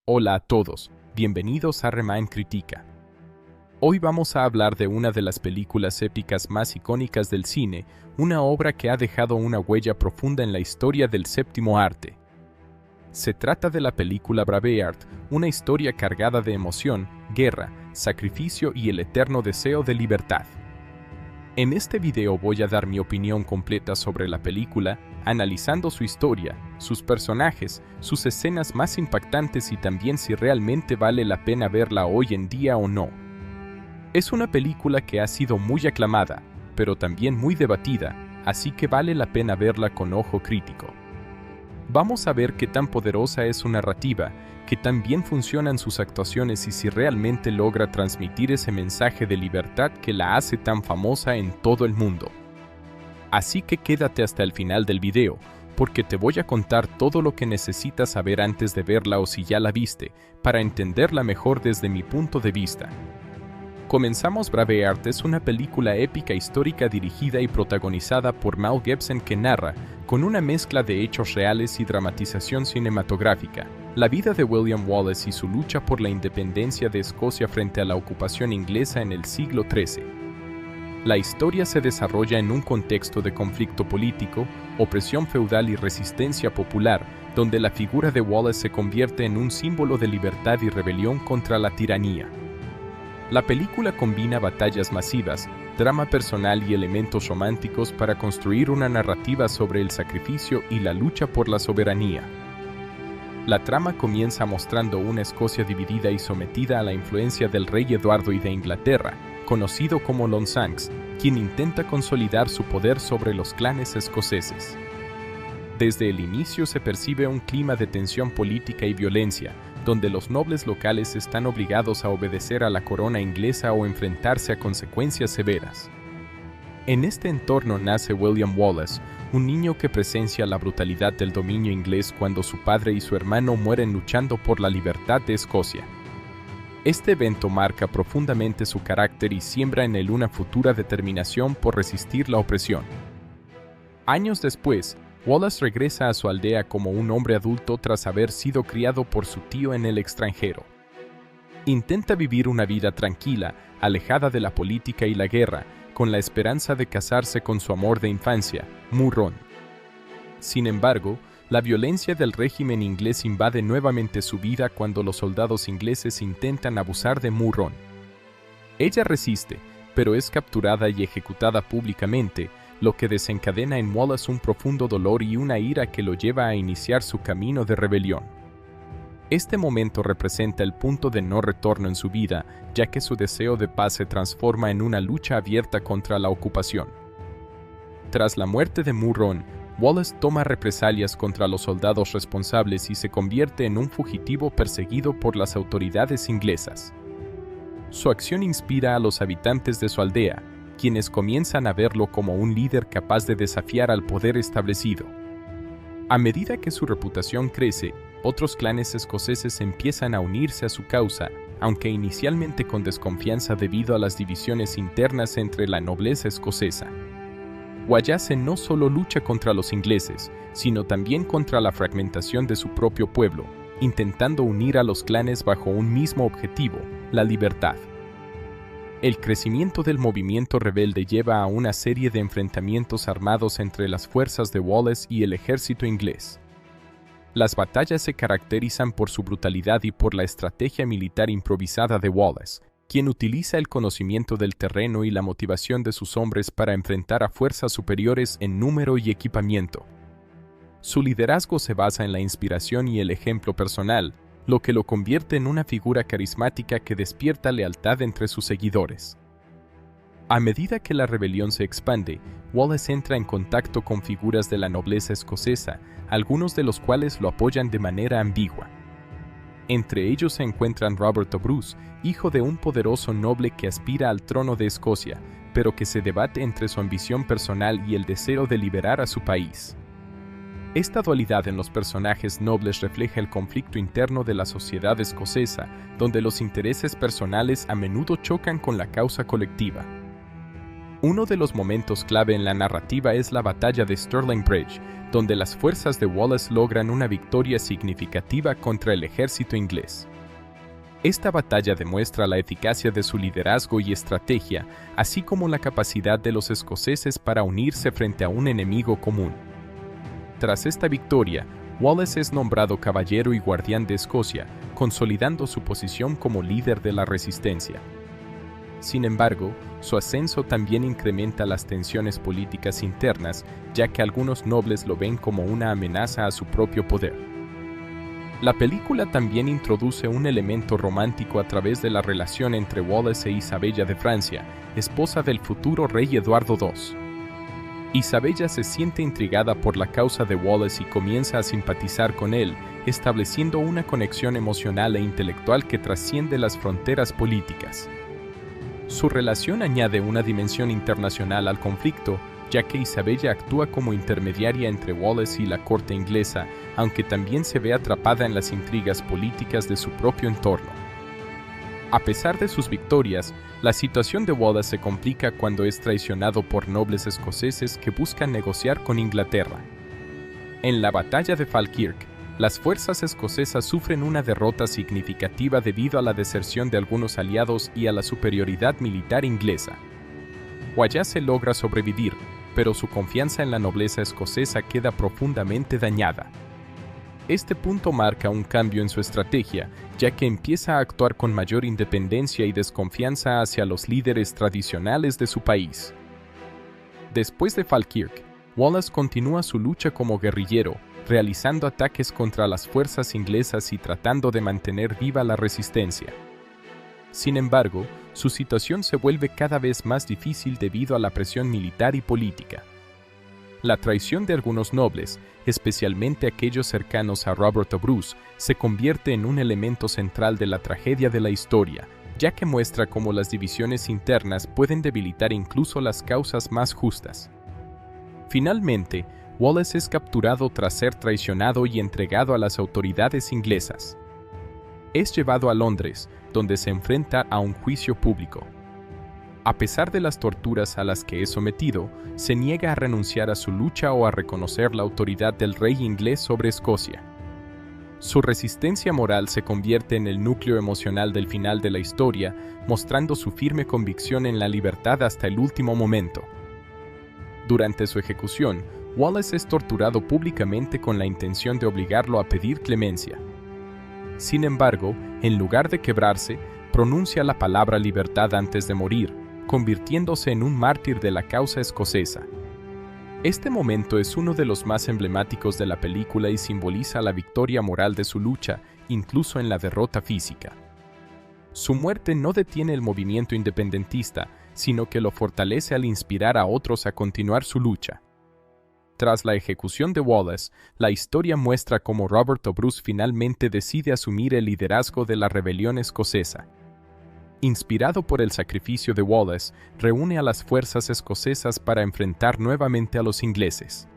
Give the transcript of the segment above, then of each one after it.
Hola a todos, bienvenidos a Remind Critica. Hoy vamos a hablar de una de las películas épicas más icónicas del cine, una obra que ha dejado una huella profunda en la historia del séptimo arte. Se trata de la película Braveheart, una historia cargada de emoción, guerra, sacrificio y el eterno deseo de libertad. En este video voy a dar mi opinión completa sobre la película, analizando su historia, sus personajes, sus escenas más impactantes y también si realmente vale la pena verla hoy en día o no. Es una película que ha sido muy aclamada, pero también muy debatida, así que vale la pena verla con ojo crítico. Vamos a ver qué tan poderosa es su narrativa, qué tan bien funcionan sus actuaciones y si realmente logra transmitir ese mensaje de libertad que la hace tan famosa en todo el mundo. Así que quédate hasta el final del video, porque te voy a contar todo lo que necesitas saber antes de verla o si ya la viste, para entenderla mejor desde mi punto de vista. Comenzamos. Braveheart es una película épica histórica dirigida y protagonizada por Mel Gibson que narra, con una mezcla de hechos reales y dramatización cinematográfica, la vida de William Wallace y su lucha por la independencia de Escocia frente a la ocupación inglesa en el siglo XIII. La historia se desarrolla en un contexto de conflicto político, opresión feudal y resistencia popular, donde la figura de Wallace se convierte en un símbolo de libertad y rebelión contra la tiranía. La película combina batallas masivas, drama personal y elementos románticos para construir una narrativa sobre el sacrificio y la lucha por la soberanía. La trama comienza mostrando una Escocia dividida y sometida a la influencia del rey Eduardo I de Inglaterra, conocido como Longshanks, quien intenta consolidar su poder sobre los clanes escoceses. Desde el inicio se percibe un clima de tensión política y violencia, donde los nobles locales están obligados a obedecer a la corona inglesa o enfrentarse a consecuencias severas. En este entorno nace William Wallace, un niño que presencia la brutalidad del dominio inglés cuando su padre y su hermano mueren luchando por la libertad de Escocia. Este evento marca profundamente su carácter y siembra en él una futura determinación por resistir la opresión. Años después, Wallace regresa a su aldea como un hombre adulto tras haber sido criado por su tío en el extranjero. Intenta vivir una vida tranquila, alejada de la política y la guerra, con la esperanza de casarse con su amor de infancia, Murron. Sin embargo, la violencia del régimen inglés invade nuevamente su vida cuando los soldados ingleses intentan abusar de Murron. Ella resiste, pero es capturada y ejecutada públicamente, lo que desencadena en Wallace un profundo dolor y una ira que lo lleva a iniciar su camino de rebelión. Este momento representa el punto de no retorno en su vida, ya que su deseo de paz se transforma en una lucha abierta contra la ocupación. Tras la muerte de Murron, Wallace toma represalias contra los soldados responsables y se convierte en un fugitivo perseguido por las autoridades inglesas. Su acción inspira a los habitantes de su aldea, quienes comienzan a verlo como un líder capaz de desafiar al poder establecido. A medida que su reputación crece, otros clanes escoceses empiezan a unirse a su causa, aunque inicialmente con desconfianza debido a las divisiones internas entre la nobleza escocesa. Wallace no solo lucha contra los ingleses, sino también contra la fragmentación de su propio pueblo, intentando unir a los clanes bajo un mismo objetivo, la libertad. El crecimiento del movimiento rebelde lleva a una serie de enfrentamientos armados entre las fuerzas de Wallace y el ejército inglés. Las batallas se caracterizan por su brutalidad y por la estrategia militar improvisada de Wallace, quien utiliza el conocimiento del terreno y la motivación de sus hombres para enfrentar a fuerzas superiores en número y equipamiento. Su liderazgo se basa en la inspiración y el ejemplo personal, lo que lo convierte en una figura carismática que despierta lealtad entre sus seguidores. A medida que la rebelión se expande, Wallace entra en contacto con figuras de la nobleza escocesa, algunos de los cuales lo apoyan de manera ambigua. Entre ellos se encuentran Robert o Bruce, hijo de un poderoso noble que aspira al trono de Escocia, pero que se debate entre su ambición personal y el deseo de liberar a su país. Esta dualidad en los personajes nobles refleja el conflicto interno de la sociedad escocesa, donde los intereses personales a menudo chocan con la causa colectiva. Uno de los momentos clave en la narrativa es la batalla de Stirling Bridge, donde las fuerzas de Wallace logran una victoria significativa contra el ejército inglés. Esta batalla demuestra la eficacia de su liderazgo y estrategia, así como la capacidad de los escoceses para unirse frente a un enemigo común. Tras esta victoria, Wallace es nombrado Caballero y Guardián de Escocia, consolidando su posición como líder de la resistencia. Sin embargo, su ascenso también incrementa las tensiones políticas internas, ya que algunos nobles lo ven como una amenaza a su propio poder. La película también introduce un elemento romántico a través de la relación entre Wallace e Isabella de Francia, esposa del futuro rey Eduardo II. Isabella se siente intrigada por la causa de Wallace y comienza a simpatizar con él, estableciendo una conexión emocional e intelectual que trasciende las fronteras políticas. Su relación añade una dimensión internacional al conflicto, ya que Isabella actúa como intermediaria entre Wallace y la corte inglesa, aunque también se ve atrapada en las intrigas políticas de su propio entorno. A pesar de sus victorias, la situación de Wallace se complica cuando es traicionado por nobles escoceses que buscan negociar con Inglaterra. En la batalla de Falkirk, las fuerzas escocesas sufren una derrota significativa debido a la deserción de algunos aliados y a la superioridad militar inglesa. Wallace logra sobrevivir, pero su confianza en la nobleza escocesa queda profundamente dañada. Este punto marca un cambio en su estrategia, ya que empieza a actuar con mayor independencia y desconfianza hacia los líderes tradicionales de su país. Después de Falkirk, Wallace continúa su lucha como guerrillero, realizando ataques contra las fuerzas inglesas y tratando de mantener viva la resistencia. Sin embargo, su situación se vuelve cada vez más difícil debido a la presión militar y política. La traición de algunos nobles, especialmente aquellos cercanos a Robert o Bruce, se convierte en un elemento central de la tragedia de la historia, ya que muestra cómo las divisiones internas pueden debilitar incluso las causas más justas. Finalmente, Wallace es capturado tras ser traicionado y entregado a las autoridades inglesas. Es llevado a Londres, donde se enfrenta a un juicio público. A pesar de las torturas a las que es sometido, se niega a renunciar a su lucha o a reconocer la autoridad del rey inglés sobre Escocia. Su resistencia moral se convierte en el núcleo emocional del final de la historia, mostrando su firme convicción en la libertad hasta el último momento. Durante su ejecución, Wallace es torturado públicamente con la intención de obligarlo a pedir clemencia. Sin embargo, en lugar de quebrarse, pronuncia la palabra libertad antes de morir, convirtiéndose en un mártir de la causa escocesa. Este momento es uno de los más emblemáticos de la película y simboliza la victoria moral de su lucha, incluso en la derrota física. Su muerte no detiene el movimiento independentista, sino que lo fortalece al inspirar a otros a continuar su lucha. Tras la ejecución de Wallace, la historia muestra cómo Robert o Bruce finalmente decide asumir el liderazgo de la rebelión escocesa. Inspirado por el sacrificio de Wallace, reúne a las fuerzas escocesas para enfrentar nuevamente a los ingleses.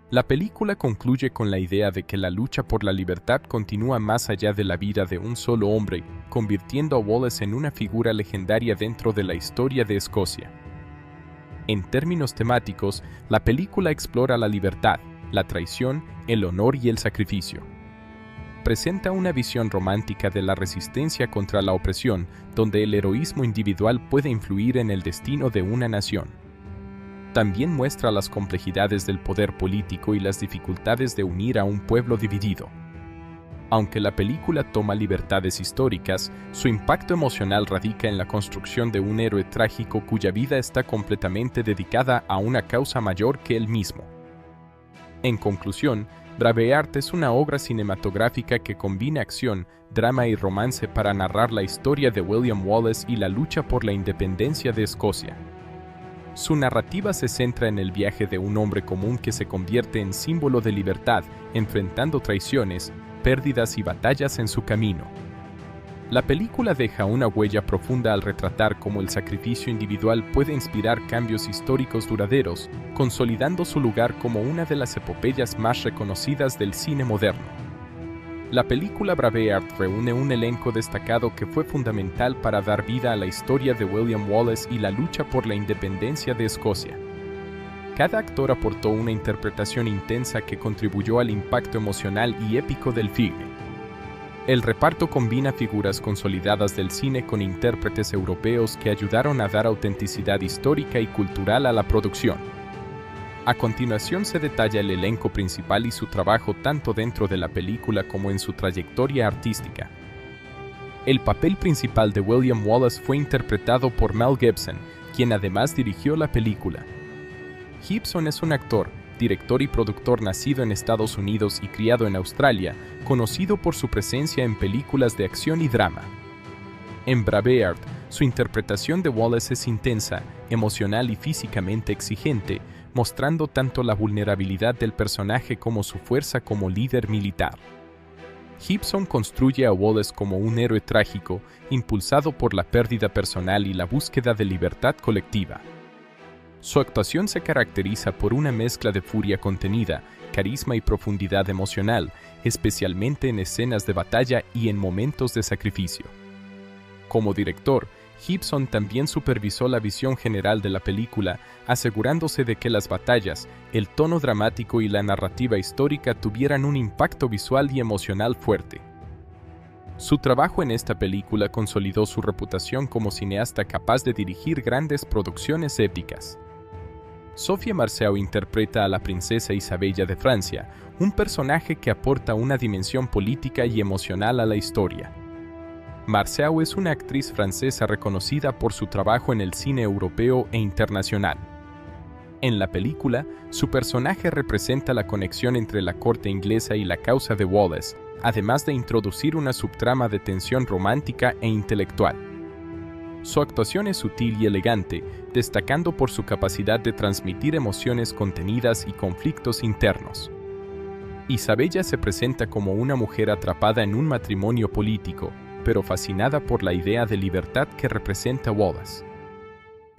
La película concluye con la idea de que la lucha por la libertad continúa más allá de la vida de un solo hombre, convirtiendo a Wallace en una figura legendaria dentro de la historia de Escocia. En términos temáticos, la película explora la libertad, la traición, el honor y el sacrificio. Presenta una visión romántica de la resistencia contra la opresión, donde el heroísmo individual puede influir en el destino de una nación. También muestra las complejidades del poder político y las dificultades de unir a un pueblo dividido. Aunque la película toma libertades históricas, su impacto emocional radica en la construcción de un héroe trágico cuya vida está completamente dedicada a una causa mayor que él mismo. En conclusión, Braveheart es una obra cinematográfica que combina acción, drama y romance para narrar la historia de William Wallace y la lucha por la independencia de Escocia. Su narrativa se centra en el viaje de un hombre común que se convierte en símbolo de libertad, enfrentando traiciones, pérdidas y batallas en su camino. La película deja una huella profunda al retratar cómo el sacrificio individual puede inspirar cambios históricos duraderos, consolidando su lugar como una de las epopeyas más reconocidas del cine moderno. La película Braveheart reúne un elenco destacado que fue fundamental para dar vida a la historia de William Wallace y la lucha por la independencia de Escocia. Cada actor aportó una interpretación intensa que contribuyó al impacto emocional y épico del filme. El reparto combina figuras consolidadas del cine con intérpretes europeos que ayudaron a dar autenticidad histórica y cultural a la producción. A continuación se detalla el elenco principal y su trabajo tanto dentro de la película como en su trayectoria artística. El papel principal de William Wallace fue interpretado por Mel Gibson, quien además dirigió la película. Gibson es un actor, director y productor nacido en Estados Unidos y criado en Australia, conocido por su presencia en películas de acción y drama. En Braveheart, su interpretación de Wallace es intensa, emocional y físicamente exigente, mostrando tanto la vulnerabilidad del personaje como su fuerza como líder militar. Gibson construye a Wallace como un héroe trágico, impulsado por la pérdida personal y la búsqueda de libertad colectiva. Su actuación se caracteriza por una mezcla de furia contenida, carisma y profundidad emocional, especialmente en escenas de batalla y en momentos de sacrificio. Como director, Gibson también supervisó la visión general de la película, asegurándose de que las batallas, el tono dramático y la narrativa histórica tuvieran un impacto visual y emocional fuerte. Su trabajo en esta película consolidó su reputación como cineasta capaz de dirigir grandes producciones épicas. Sophia Marceau interpreta a la princesa Isabella de Francia, un personaje que aporta una dimensión política y emocional a la historia. Marceau es una actriz francesa reconocida por su trabajo en el cine europeo e internacional. En la película, su personaje representa la conexión entre la corte inglesa y la causa de Wallace, además de introducir una subtrama de tensión romántica e intelectual. Su actuación es sutil y elegante, destacando por su capacidad de transmitir emociones contenidas y conflictos internos. Isabella se presenta como una mujer atrapada en un matrimonio político, pero fascinada por la idea de libertad que representa Wallace.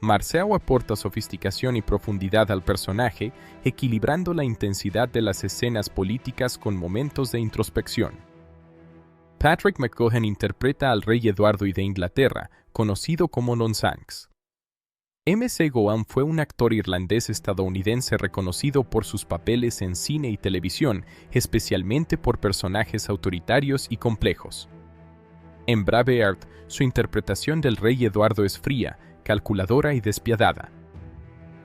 Marceau aporta sofisticación y profundidad al personaje, equilibrando la intensidad de las escenas políticas con momentos de introspección. Patrick McGoohan interpreta al rey Eduardo I de Inglaterra, conocido como Nonsanks. M.C. Gowan fue un actor irlandés-estadounidense reconocido por sus papeles en cine y televisión, especialmente por personajes autoritarios y complejos. En Braveheart, su interpretación del rey Eduardo es fría, calculadora y despiadada.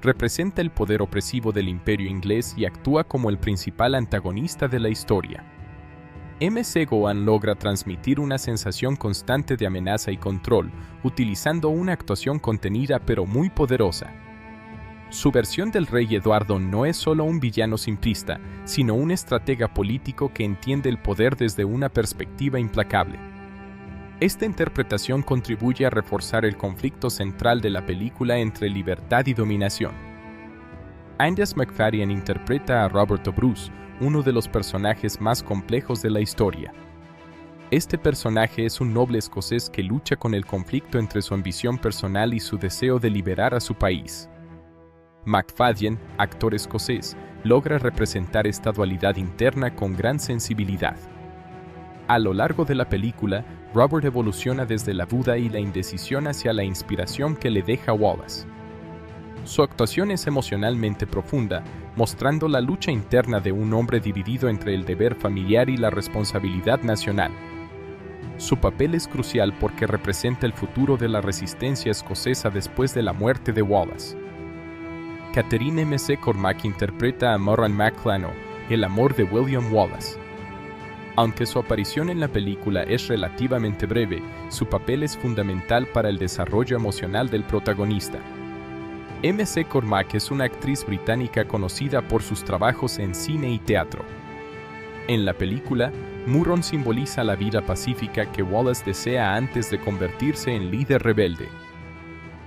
Representa el poder opresivo del imperio inglés y actúa como el principal antagonista de la historia. M.C. Gowan logra transmitir una sensación constante de amenaza y control, utilizando una actuación contenida pero muy poderosa. Su versión del rey Eduardo no es solo un villano simplista, sino un estratega político que entiende el poder desde una perspectiva implacable. Esta interpretación contribuye a reforzar el conflicto central de la película entre libertad y dominación. Angus Macfadyen interpreta a Robert Bruce, uno de los personajes más complejos de la historia. Este personaje es un noble escocés que lucha con el conflicto entre su ambición personal y su deseo de liberar a su país. Macfadyen, actor escocés, logra representar esta dualidad interna con gran sensibilidad. A lo largo de la película, Robert evoluciona desde la duda y la indecisión hacia la inspiración que le deja Wallace. Su actuación es emocionalmente profunda, mostrando la lucha interna de un hombre dividido entre el deber familiar y la responsabilidad nacional. Su papel es crucial porque representa el futuro de la resistencia escocesa después de la muerte de Wallace. Catherine M.C. Cormack interpreta a Moran MacLano, el amor de William Wallace. Aunque su aparición en la película es relativamente breve, su papel es fundamental para el desarrollo emocional del protagonista. M.C. Cormack es una actriz británica conocida por sus trabajos en cine y teatro. En la película, Murron simboliza la vida pacífica que Wallace desea antes de convertirse en líder rebelde.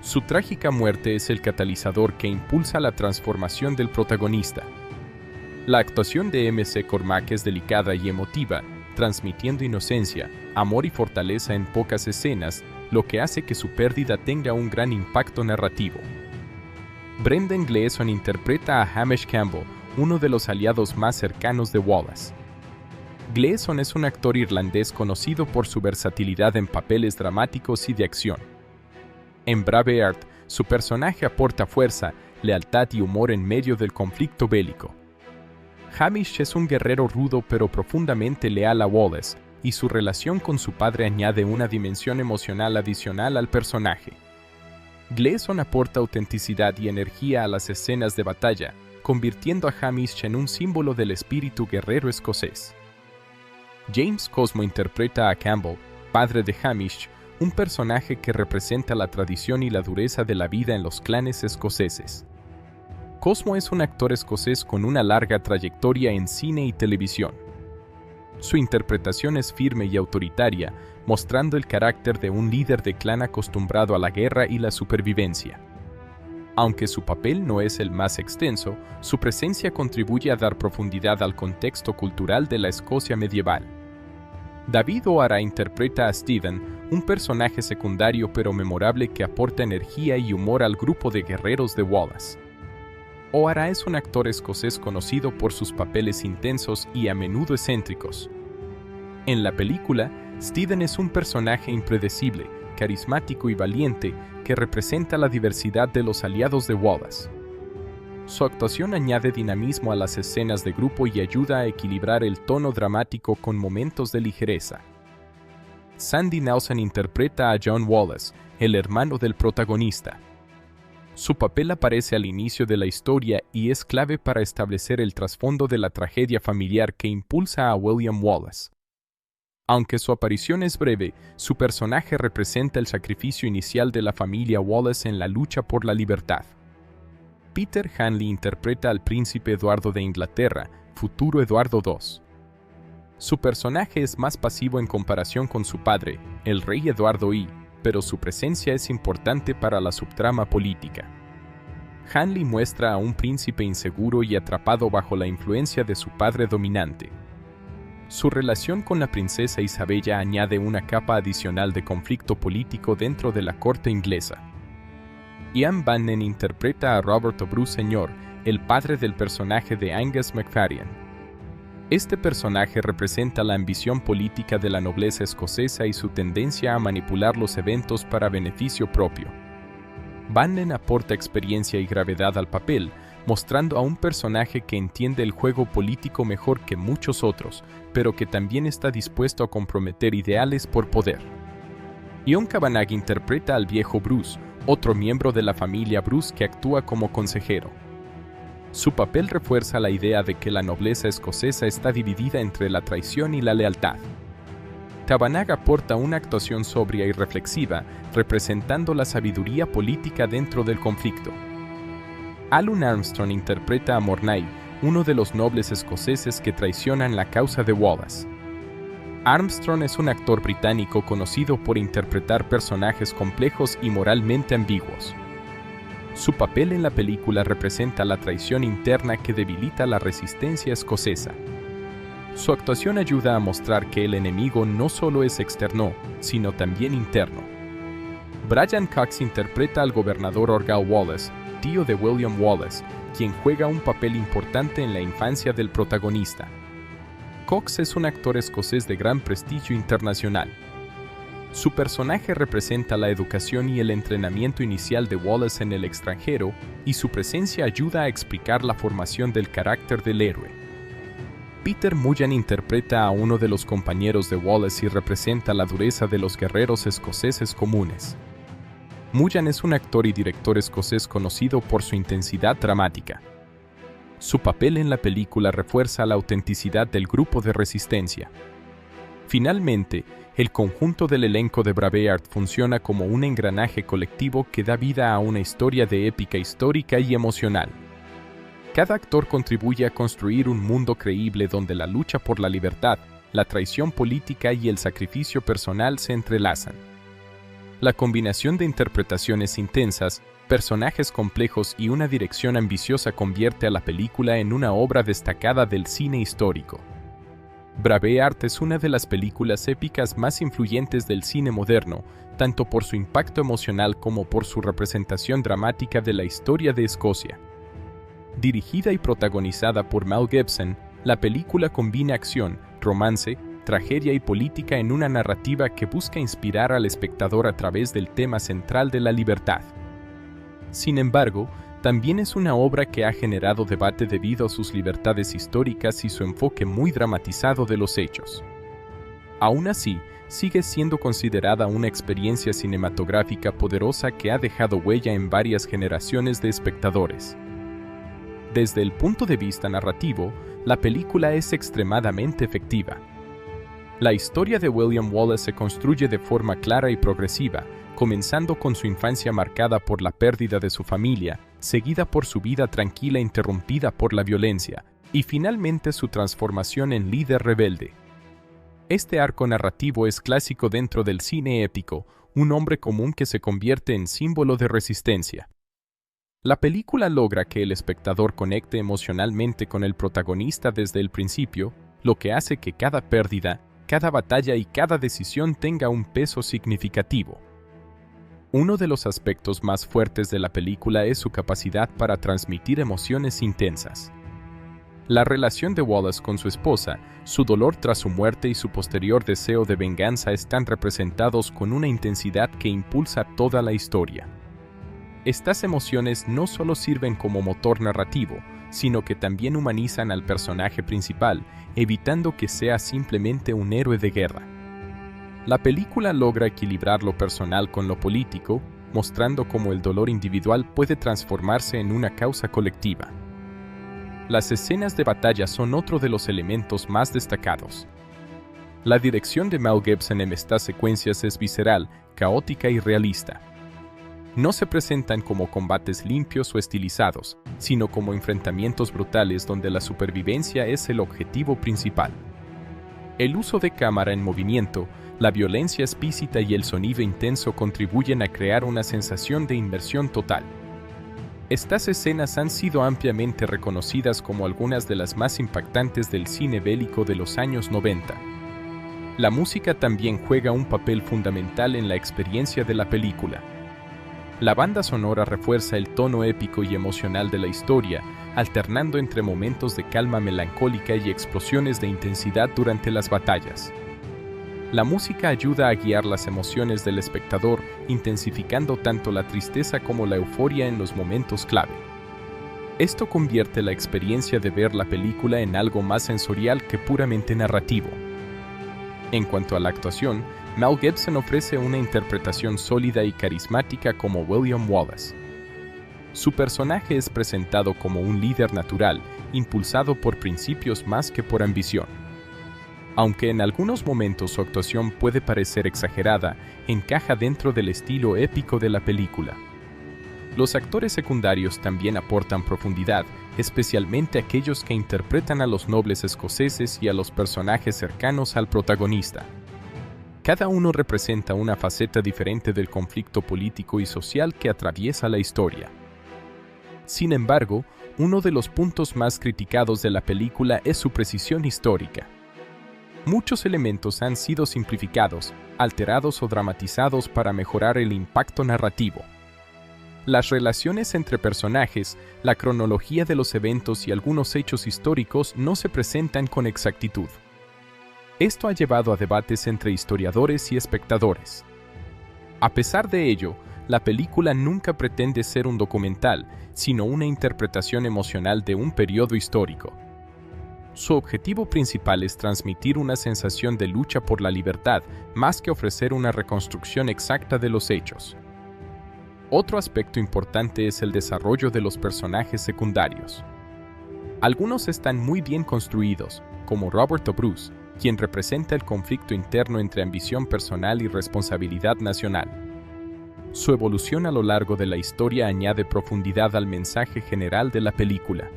Su trágica muerte es el catalizador que impulsa la transformación del protagonista. La actuación de M.C. Cormack es delicada y emotiva, transmitiendo inocencia, amor y fortaleza en pocas escenas, lo que hace que su pérdida tenga un gran impacto narrativo. Brendan Gleeson interpreta a Hamish Campbell, uno de los aliados más cercanos de Wallace. Gleeson es un actor irlandés conocido por su versatilidad en papeles dramáticos y de acción. En Braveheart, su personaje aporta fuerza, lealtad y humor en medio del conflicto bélico. Hamish es un guerrero rudo pero profundamente leal a Wallace, y su relación con su padre añade una dimensión emocional adicional al personaje. Gleeson aporta autenticidad y energía a las escenas de batalla, convirtiendo a Hamish en un símbolo del espíritu guerrero escocés. James Cosmo interpreta a Campbell, padre de Hamish, un personaje que representa la tradición y la dureza de la vida en los clanes escoceses. Cosmo es un actor escocés con una larga trayectoria en cine y televisión. Su interpretación es firme y autoritaria, mostrando el carácter de un líder de clan acostumbrado a la guerra y la supervivencia. Aunque su papel no es el más extenso, su presencia contribuye a dar profundidad al contexto cultural de la Escocia medieval. David O'Hara interpreta a Stephen, un personaje secundario pero memorable que aporta energía y humor al grupo de guerreros de Wallace. O'Hara es un actor escocés conocido por sus papeles intensos y a menudo excéntricos. En la película, Stephen es un personaje impredecible, carismático y valiente que representa la diversidad de los aliados de Wallace. Su actuación añade dinamismo a las escenas de grupo y ayuda a equilibrar el tono dramático con momentos de ligereza. Sandy Nelson interpreta a John Wallace, el hermano del protagonista. Su papel aparece al inicio de la historia y es clave para establecer el trasfondo de la tragedia familiar que impulsa a William Wallace. Aunque su aparición es breve, su personaje representa el sacrificio inicial de la familia Wallace en la lucha por la libertad. Peter Hanley interpreta al príncipe Eduardo de Inglaterra, futuro Eduardo II. Su personaje es más pasivo en comparación con su padre, el rey Eduardo I, pero su presencia es importante para la subtrama política. Hanley muestra a un príncipe inseguro y atrapado bajo la influencia de su padre dominante. Su relación con la princesa Isabella añade una capa adicional de conflicto político dentro de la corte inglesa. Ian Bannon interpreta a Robert O'Bruce Sr., el padre del personaje de Angus MacFarlane. Este personaje representa la ambición política de la nobleza escocesa y su tendencia a manipular los eventos para beneficio propio. Bannon aporta experiencia y gravedad al papel, mostrando a un personaje que entiende el juego político mejor que muchos otros, pero que también está dispuesto a comprometer ideales por poder. Ion Kavanagh interpreta al viejo Bruce, otro miembro de la familia Bruce que actúa como consejero. Su papel refuerza la idea de que la nobleza escocesa está dividida entre la traición y la lealtad. Kavanagh aporta una actuación sobria y reflexiva, representando la sabiduría política dentro del conflicto. Alun Armstrong interpreta a Mornay, uno de los nobles escoceses que traicionan la causa de Wallace. Armstrong es un actor británico conocido por interpretar personajes complejos y moralmente ambiguos. Su papel en la película representa la traición interna que debilita la resistencia escocesa. Su actuación ayuda a mostrar que el enemigo no solo es externo, sino también interno. Brian Cox interpreta al gobernador Argyle Wallace, tío de William Wallace, quien juega un papel importante en la infancia del protagonista. Cox es un actor escocés de gran prestigio internacional. Su personaje representa la educación y el entrenamiento inicial de Wallace en el extranjero, y su presencia ayuda a explicar la formación del carácter del héroe. Peter Mullan interpreta a uno de los compañeros de Wallace y representa la dureza de los guerreros escoceses comunes. Mullan es un actor y director escocés conocido por su intensidad dramática. Su papel en la película refuerza la autenticidad del grupo de resistencia. Finalmente, el conjunto del elenco de Braveheart funciona como un engranaje colectivo que da vida a una historia de épica histórica y emocional. Cada actor contribuye a construir un mundo creíble donde la lucha por la libertad, la traición política y el sacrificio personal se entrelazan. La combinación de interpretaciones intensas, personajes complejos y una dirección ambiciosa convierte a la película en una obra destacada del cine histórico. Braveheart es una de las películas épicas más influyentes del cine moderno, tanto por su impacto emocional como por su representación dramática de la historia de Escocia. Dirigida y protagonizada por Mel Gibson, la película combina acción, romance, tragedia y política en una narrativa que busca inspirar al espectador a través del tema central de la libertad. Sin embargo, también es una obra que ha generado debate debido a sus libertades históricas y su enfoque muy dramatizado de los hechos. Aún así, sigue siendo considerada una experiencia cinematográfica poderosa que ha dejado huella en varias generaciones de espectadores. Desde el punto de vista narrativo, la película es extremadamente efectiva. La historia de William Wallace se construye de forma clara y progresiva, comenzando con su infancia marcada por la pérdida de su familia, seguida por su vida tranquila interrumpida por la violencia, y finalmente su transformación en líder rebelde. Este arco narrativo es clásico dentro del cine épico, un hombre común que se convierte en símbolo de resistencia. La película logra que el espectador conecte emocionalmente con el protagonista desde el principio, lo que hace que cada pérdida, cada batalla y cada decisión tenga un peso significativo. Uno de los aspectos más fuertes de la película es su capacidad para transmitir emociones intensas. La relación de Wallace con su esposa, su dolor tras su muerte y su posterior deseo de venganza están representados con una intensidad que impulsa toda la historia. Estas emociones no solo sirven como motor narrativo, sino que también humanizan al personaje principal, evitando que sea simplemente un héroe de guerra. La película logra equilibrar lo personal con lo político, mostrando cómo el dolor individual puede transformarse en una causa colectiva. Las escenas de batalla son otro de los elementos más destacados. La dirección de Mel Gibson en estas secuencias es visceral, caótica y realista. No se presentan como combates limpios o estilizados, sino como enfrentamientos brutales donde la supervivencia es el objetivo principal. El uso de cámara en movimiento, la violencia explícita y el sonido intenso contribuyen a crear una sensación de inmersión total. Estas escenas han sido ampliamente reconocidas como algunas de las más impactantes del cine bélico de los años 90. La música también juega un papel fundamental en la experiencia de la película. La banda sonora refuerza el tono épico y emocional de la historia, alternando entre momentos de calma melancólica y explosiones de intensidad durante las batallas. La música ayuda a guiar las emociones del espectador, intensificando tanto la tristeza como la euforia en los momentos clave. Esto convierte la experiencia de ver la película en algo más sensorial que puramente narrativo. En cuanto a la actuación, Mel Gibson ofrece una interpretación sólida y carismática como William Wallace. Su personaje es presentado como un líder natural, impulsado por principios más que por ambición. Aunque en algunos momentos su actuación puede parecer exagerada, encaja dentro del estilo épico de la película. Los actores secundarios también aportan profundidad, especialmente aquellos que interpretan a los nobles escoceses y a los personajes cercanos al protagonista. Cada uno representa una faceta diferente del conflicto político y social que atraviesa la historia. Sin embargo, uno de los puntos más criticados de la película es su precisión histórica. Muchos elementos han sido simplificados, alterados o dramatizados para mejorar el impacto narrativo. Las relaciones entre personajes, la cronología de los eventos y algunos hechos históricos no se presentan con exactitud. Esto ha llevado a debates entre historiadores y espectadores. A pesar de ello, la película nunca pretende ser un documental, sino una interpretación emocional de un periodo histórico. Su objetivo principal es transmitir una sensación de lucha por la libertad, más que ofrecer una reconstrucción exacta de los hechos. Otro aspecto importante es el desarrollo de los personajes secundarios. Algunos están muy bien construidos, como Robert O'Bruce, quien representa el conflicto interno entre ambición personal y responsabilidad nacional. Su evolución a lo largo de la historia añade profundidad al mensaje general de la película.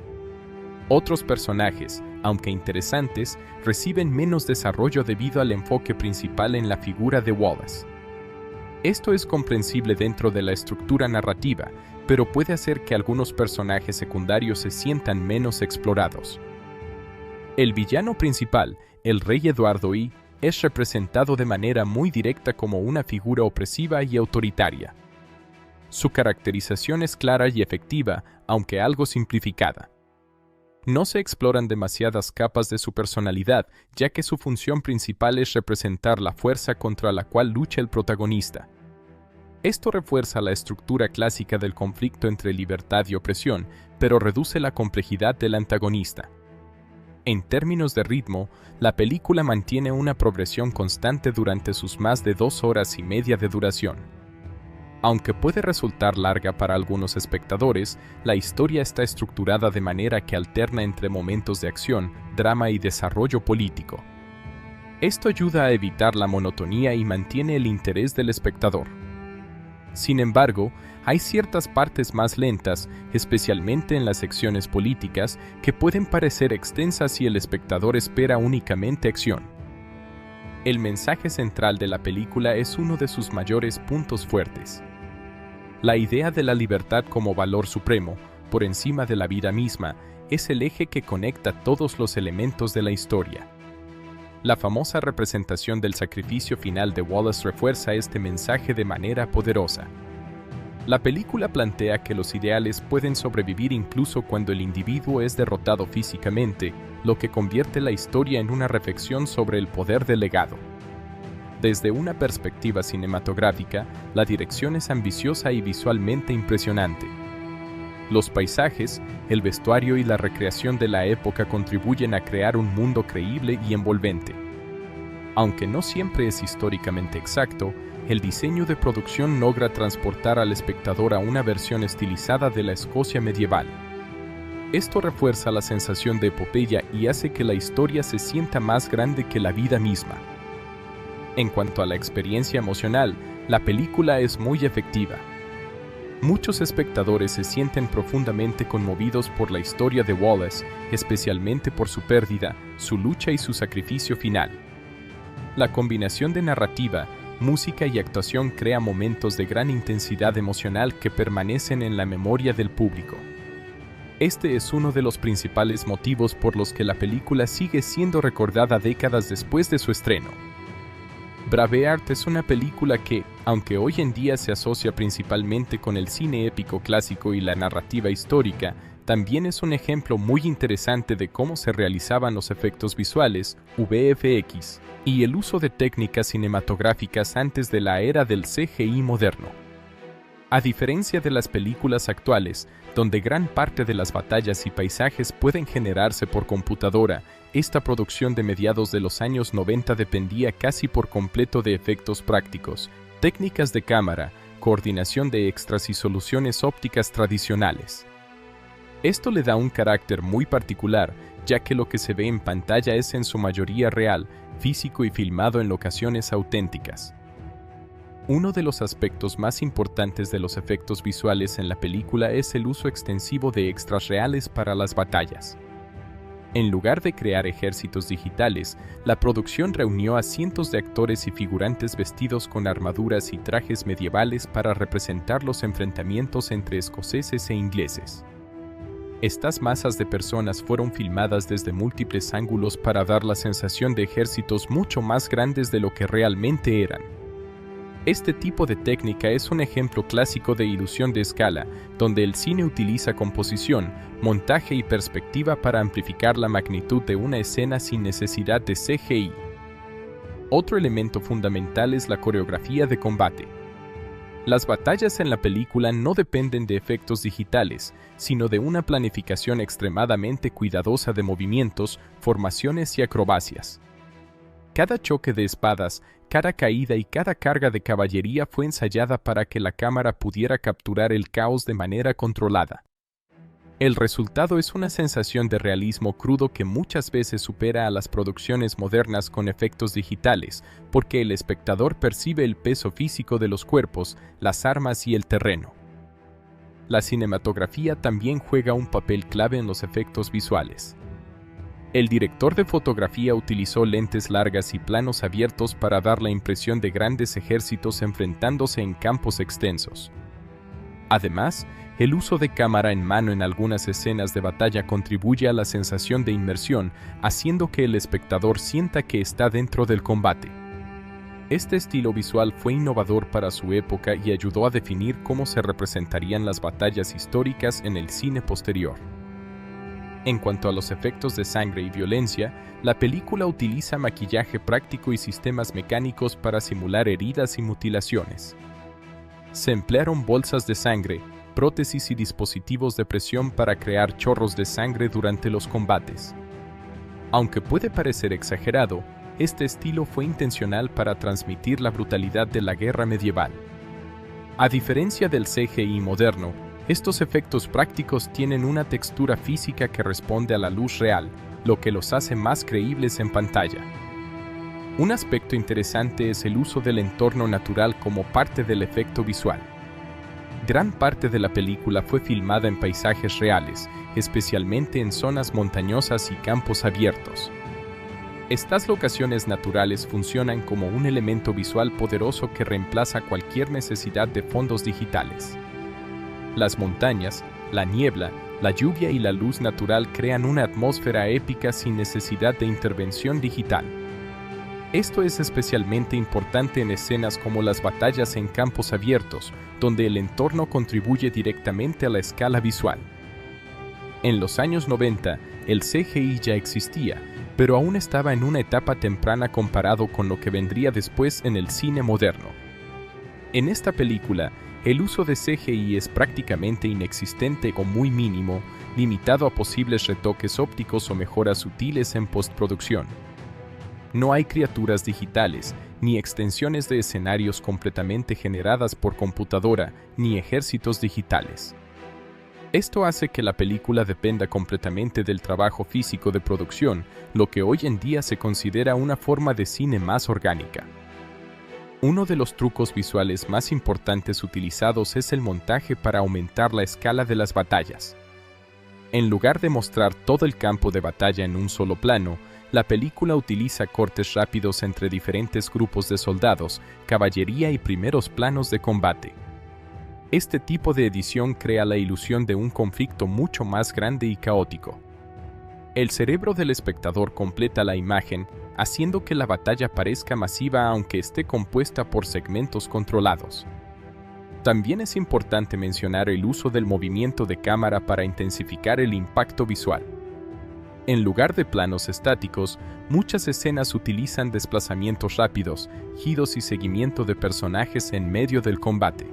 Otros personajes, aunque interesantes, reciben menos desarrollo debido al enfoque principal en la figura de Wallace. Esto es comprensible dentro de la estructura narrativa, pero puede hacer que algunos personajes secundarios se sientan menos explorados. El villano principal, el rey Eduardo I, es representado de manera muy directa como una figura opresiva y autoritaria. Su caracterización es clara y efectiva, aunque algo simplificada. No se exploran demasiadas capas de su personalidad, ya que su función principal es representar la fuerza contra la cual lucha el protagonista. Esto refuerza la estructura clásica del conflicto entre libertad y opresión, pero reduce la complejidad del antagonista. En términos de ritmo, la película mantiene una progresión constante durante sus más de 2 horas y media de duración. Aunque puede resultar larga para algunos espectadores, la historia está estructurada de manera que alterna entre momentos de acción, drama y desarrollo político. Esto ayuda a evitar la monotonía y mantiene el interés del espectador. Sin embargo, hay ciertas partes más lentas, especialmente en las secciones políticas, que pueden parecer extensas si el espectador espera únicamente acción. El mensaje central de la película es uno de sus mayores puntos fuertes. La idea de la libertad como valor supremo, por encima de la vida misma, es el eje que conecta todos los elementos de la historia. La famosa representación del sacrificio final de Wallace refuerza este mensaje de manera poderosa. La película plantea que los ideales pueden sobrevivir incluso cuando el individuo es derrotado físicamente, lo que convierte la historia en una reflexión sobre el poder del legado. Desde una perspectiva cinematográfica, la dirección es ambiciosa y visualmente impresionante. Los paisajes, el vestuario y la recreación de la época contribuyen a crear un mundo creíble y envolvente. Aunque no siempre es históricamente exacto, el diseño de producción logra transportar al espectador a una versión estilizada de la Escocia medieval. Esto refuerza la sensación de epopeya y hace que la historia se sienta más grande que la vida misma. En cuanto a la experiencia emocional, la película es muy efectiva. Muchos espectadores se sienten profundamente conmovidos por la historia de Wallace, especialmente por su pérdida, su lucha y su sacrificio final. La combinación de narrativa, música y actuación crea momentos de gran intensidad emocional que permanecen en la memoria del público. Este es uno de los principales motivos por los que la película sigue siendo recordada décadas después de su estreno. Braveheart es una película que, aunque hoy en día se asocia principalmente con el cine épico clásico y la narrativa histórica, también es un ejemplo muy interesante de cómo se realizaban los efectos visuales, VFX, y el uso de técnicas cinematográficas antes de la era del CGI moderno. A diferencia de las películas actuales, donde gran parte de las batallas y paisajes pueden generarse por computadora, esta producción de mediados de los años 90 dependía casi por completo de efectos prácticos, técnicas de cámara, coordinación de extras y soluciones ópticas tradicionales. Esto le da un carácter muy particular, ya que lo que se ve en pantalla es en su mayoría real, físico y filmado en locaciones auténticas. Uno de los aspectos más importantes de los efectos visuales en la película es el uso extensivo de extras reales para las batallas. En lugar de crear ejércitos digitales, la producción reunió a cientos de actores y figurantes vestidos con armaduras y trajes medievales para representar los enfrentamientos entre escoceses e ingleses. Estas masas de personas fueron filmadas desde múltiples ángulos para dar la sensación de ejércitos mucho más grandes de lo que realmente eran. Este tipo de técnica es un ejemplo clásico de ilusión de escala, donde el cine utiliza composición, montaje y perspectiva para amplificar la magnitud de una escena sin necesidad de CGI. Otro elemento fundamental es la coreografía de combate. Las batallas en la película no dependen de efectos digitales, sino de una planificación extremadamente cuidadosa de movimientos, formaciones y acrobacias. Cada choque de espadas, cada caída y cada carga de caballería fue ensayada para que la cámara pudiera capturar el caos de manera controlada. El resultado es una sensación de realismo crudo que muchas veces supera a las producciones modernas con efectos digitales, porque el espectador percibe el peso físico de los cuerpos, las armas y el terreno. La cinematografía también juega un papel clave en los efectos visuales. El director de fotografía utilizó lentes largas y planos abiertos para dar la impresión de grandes ejércitos enfrentándose en campos extensos. Además, el uso de cámara en mano en algunas escenas de batalla contribuye a la sensación de inmersión, haciendo que el espectador sienta que está dentro del combate. Este estilo visual fue innovador para su época y ayudó a definir cómo se representarían las batallas históricas en el cine posterior. En cuanto a los efectos de sangre y violencia, la película utiliza maquillaje práctico y sistemas mecánicos para simular heridas y mutilaciones. Se emplearon bolsas de sangre, prótesis y dispositivos de presión para crear chorros de sangre durante los combates. Aunque puede parecer exagerado, este estilo fue intencional para transmitir la brutalidad de la guerra medieval. A diferencia del CGI moderno, estos efectos prácticos tienen una textura física que responde a la luz real, lo que los hace más creíbles en pantalla. Un aspecto interesante es el uso del entorno natural como parte del efecto visual. Gran parte de la película fue filmada en paisajes reales, especialmente en zonas montañosas y campos abiertos. Estas locaciones naturales funcionan como un elemento visual poderoso que reemplaza cualquier necesidad de fondos digitales. Las montañas, la niebla, la lluvia y la luz natural crean una atmósfera épica sin necesidad de intervención digital. Esto es especialmente importante en escenas como las batallas en campos abiertos, donde el entorno contribuye directamente a la escala visual. En los años 90, el CGI ya existía, pero aún estaba en una etapa temprana comparado con lo que vendría después en el cine moderno. En esta película, el uso de CGI es prácticamente inexistente o muy mínimo, limitado a posibles retoques ópticos o mejoras sutiles en postproducción. No hay criaturas digitales, ni extensiones de escenarios completamente generadas por computadora, ni ejércitos digitales. Esto hace que la película dependa completamente del trabajo físico de producción, lo que hoy en día se considera una forma de cine más orgánica. Uno de los trucos visuales más importantes utilizados es el montaje para aumentar la escala de las batallas. En lugar de mostrar todo el campo de batalla en un solo plano, la película utiliza cortes rápidos entre diferentes grupos de soldados, caballería y primeros planos de combate. Este tipo de edición crea la ilusión de un conflicto mucho más grande y caótico. El cerebro del espectador completa la imagen, haciendo que la batalla parezca masiva aunque esté compuesta por segmentos controlados. También es importante mencionar el uso del movimiento de cámara para intensificar el impacto visual. En lugar de planos estáticos, muchas escenas utilizan desplazamientos rápidos, giros y seguimiento de personajes en medio del combate.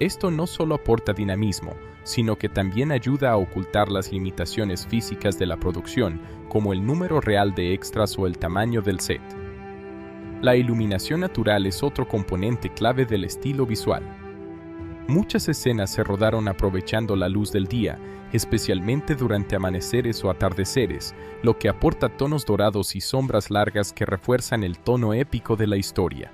Esto no solo aporta dinamismo, sino que también ayuda a ocultar las limitaciones físicas de la producción, como el número real de extras o el tamaño del set. La iluminación natural es otro componente clave del estilo visual. Muchas escenas se rodaron aprovechando la luz del día, especialmente durante amaneceres o atardeceres, lo que aporta tonos dorados y sombras largas que refuerzan el tono épico de la historia.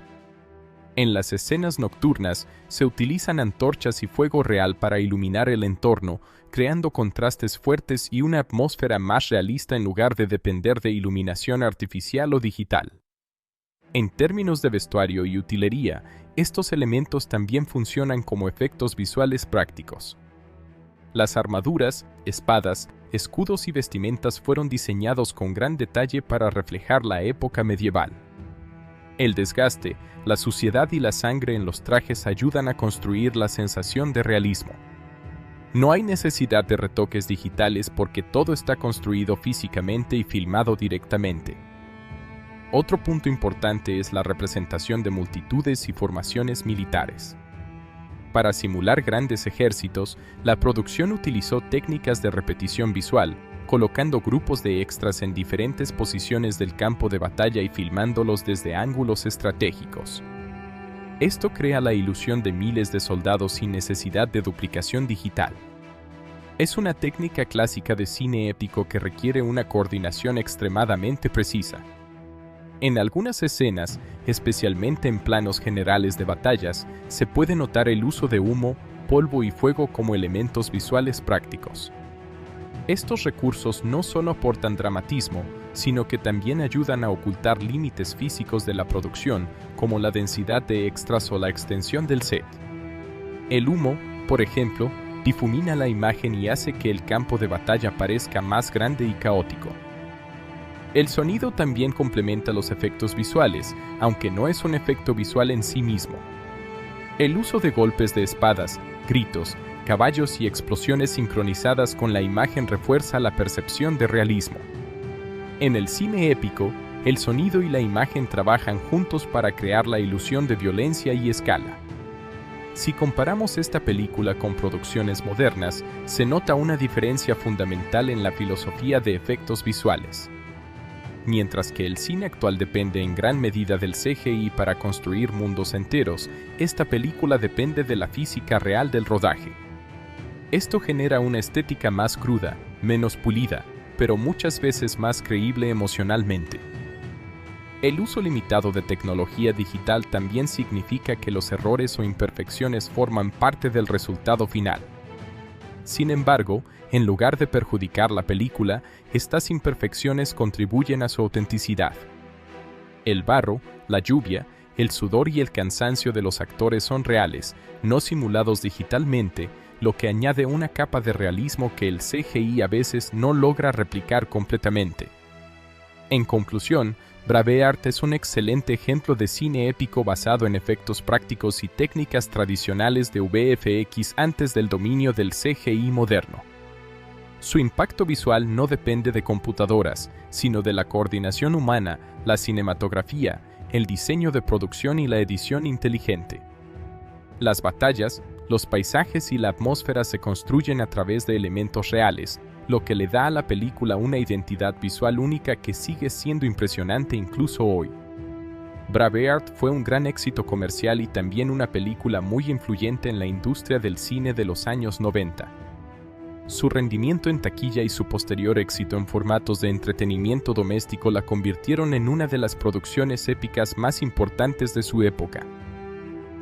En las escenas nocturnas, se utilizan antorchas y fuego real para iluminar el entorno, creando contrastes fuertes y una atmósfera más realista en lugar de depender de iluminación artificial o digital. En términos de vestuario y utilería, estos elementos también funcionan como efectos visuales prácticos. Las armaduras, espadas, escudos y vestimentas fueron diseñados con gran detalle para reflejar la época medieval. El desgaste, la suciedad y la sangre en los trajes ayudan a construir la sensación de realismo. No hay necesidad de retoques digitales porque todo está construido físicamente y filmado directamente. Otro punto importante es la representación de multitudes y formaciones militares. Para simular grandes ejércitos, la producción utilizó técnicas de repetición visual, colocando grupos de extras en diferentes posiciones del campo de batalla y filmándolos desde ángulos estratégicos. Esto crea la ilusión de miles de soldados sin necesidad de duplicación digital. Es una técnica clásica de cine épico que requiere una coordinación extremadamente precisa. En algunas escenas, especialmente en planos generales de batallas, se puede notar el uso de humo, polvo y fuego como elementos visuales prácticos. Estos recursos no solo aportan dramatismo, sino que también ayudan a ocultar límites físicos de la producción, como la densidad de extras o la extensión del set. El humo, por ejemplo, difumina la imagen y hace que el campo de batalla parezca más grande y caótico. El sonido también complementa los efectos visuales, aunque no es un efecto visual en sí mismo. El uso de golpes de espadas, gritos, caballos y explosiones sincronizadas con la imagen refuerza la percepción de realismo. En el cine épico, el sonido y la imagen trabajan juntos para crear la ilusión de violencia y escala. Si comparamos esta película con producciones modernas, se nota una diferencia fundamental en la filosofía de efectos visuales. Mientras que el cine actual depende en gran medida del CGI para construir mundos enteros, esta película depende de la física real del rodaje. Esto genera una estética más cruda, menos pulida, pero muchas veces más creíble emocionalmente. El uso limitado de tecnología digital también significa que los errores o imperfecciones forman parte del resultado final. Sin embargo, en lugar de perjudicar la película, estas imperfecciones contribuyen a su autenticidad. El barro, la lluvia, el sudor y el cansancio de los actores son reales, no simulados digitalmente, lo que añade una capa de realismo que el CGI a veces no logra replicar completamente. En conclusión, Braveheart es un excelente ejemplo de cine épico basado en efectos prácticos y técnicas tradicionales de VFX antes del dominio del CGI moderno. Su impacto visual no depende de computadoras, sino de la coordinación humana, la cinematografía, el diseño de producción y la edición inteligente. Las batallas, los paisajes y la atmósfera se construyen a través de elementos reales, lo que le da a la película una identidad visual única que sigue siendo impresionante incluso hoy. Braveheart fue un gran éxito comercial y también una película muy influyente en la industria del cine de los años 90. Su rendimiento en taquilla y su posterior éxito en formatos de entretenimiento doméstico la convirtieron en una de las producciones épicas más importantes de su época.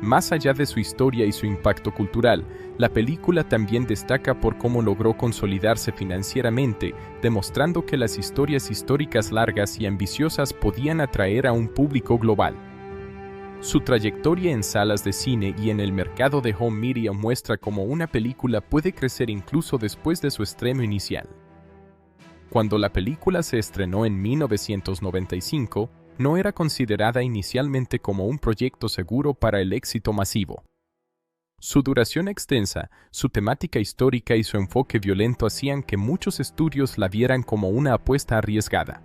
Más allá de su historia y su impacto cultural, la película también destaca por cómo logró consolidarse financieramente, demostrando que las historias históricas largas y ambiciosas podían atraer a un público global. Su trayectoria en salas de cine y en el mercado de home media muestra cómo una película puede crecer incluso después de su estreno inicial. Cuando la película se estrenó en 1995, no era considerada inicialmente como un proyecto seguro para el éxito masivo. Su duración extensa, su temática histórica y su enfoque violento hacían que muchos estudios la vieran como una apuesta arriesgada.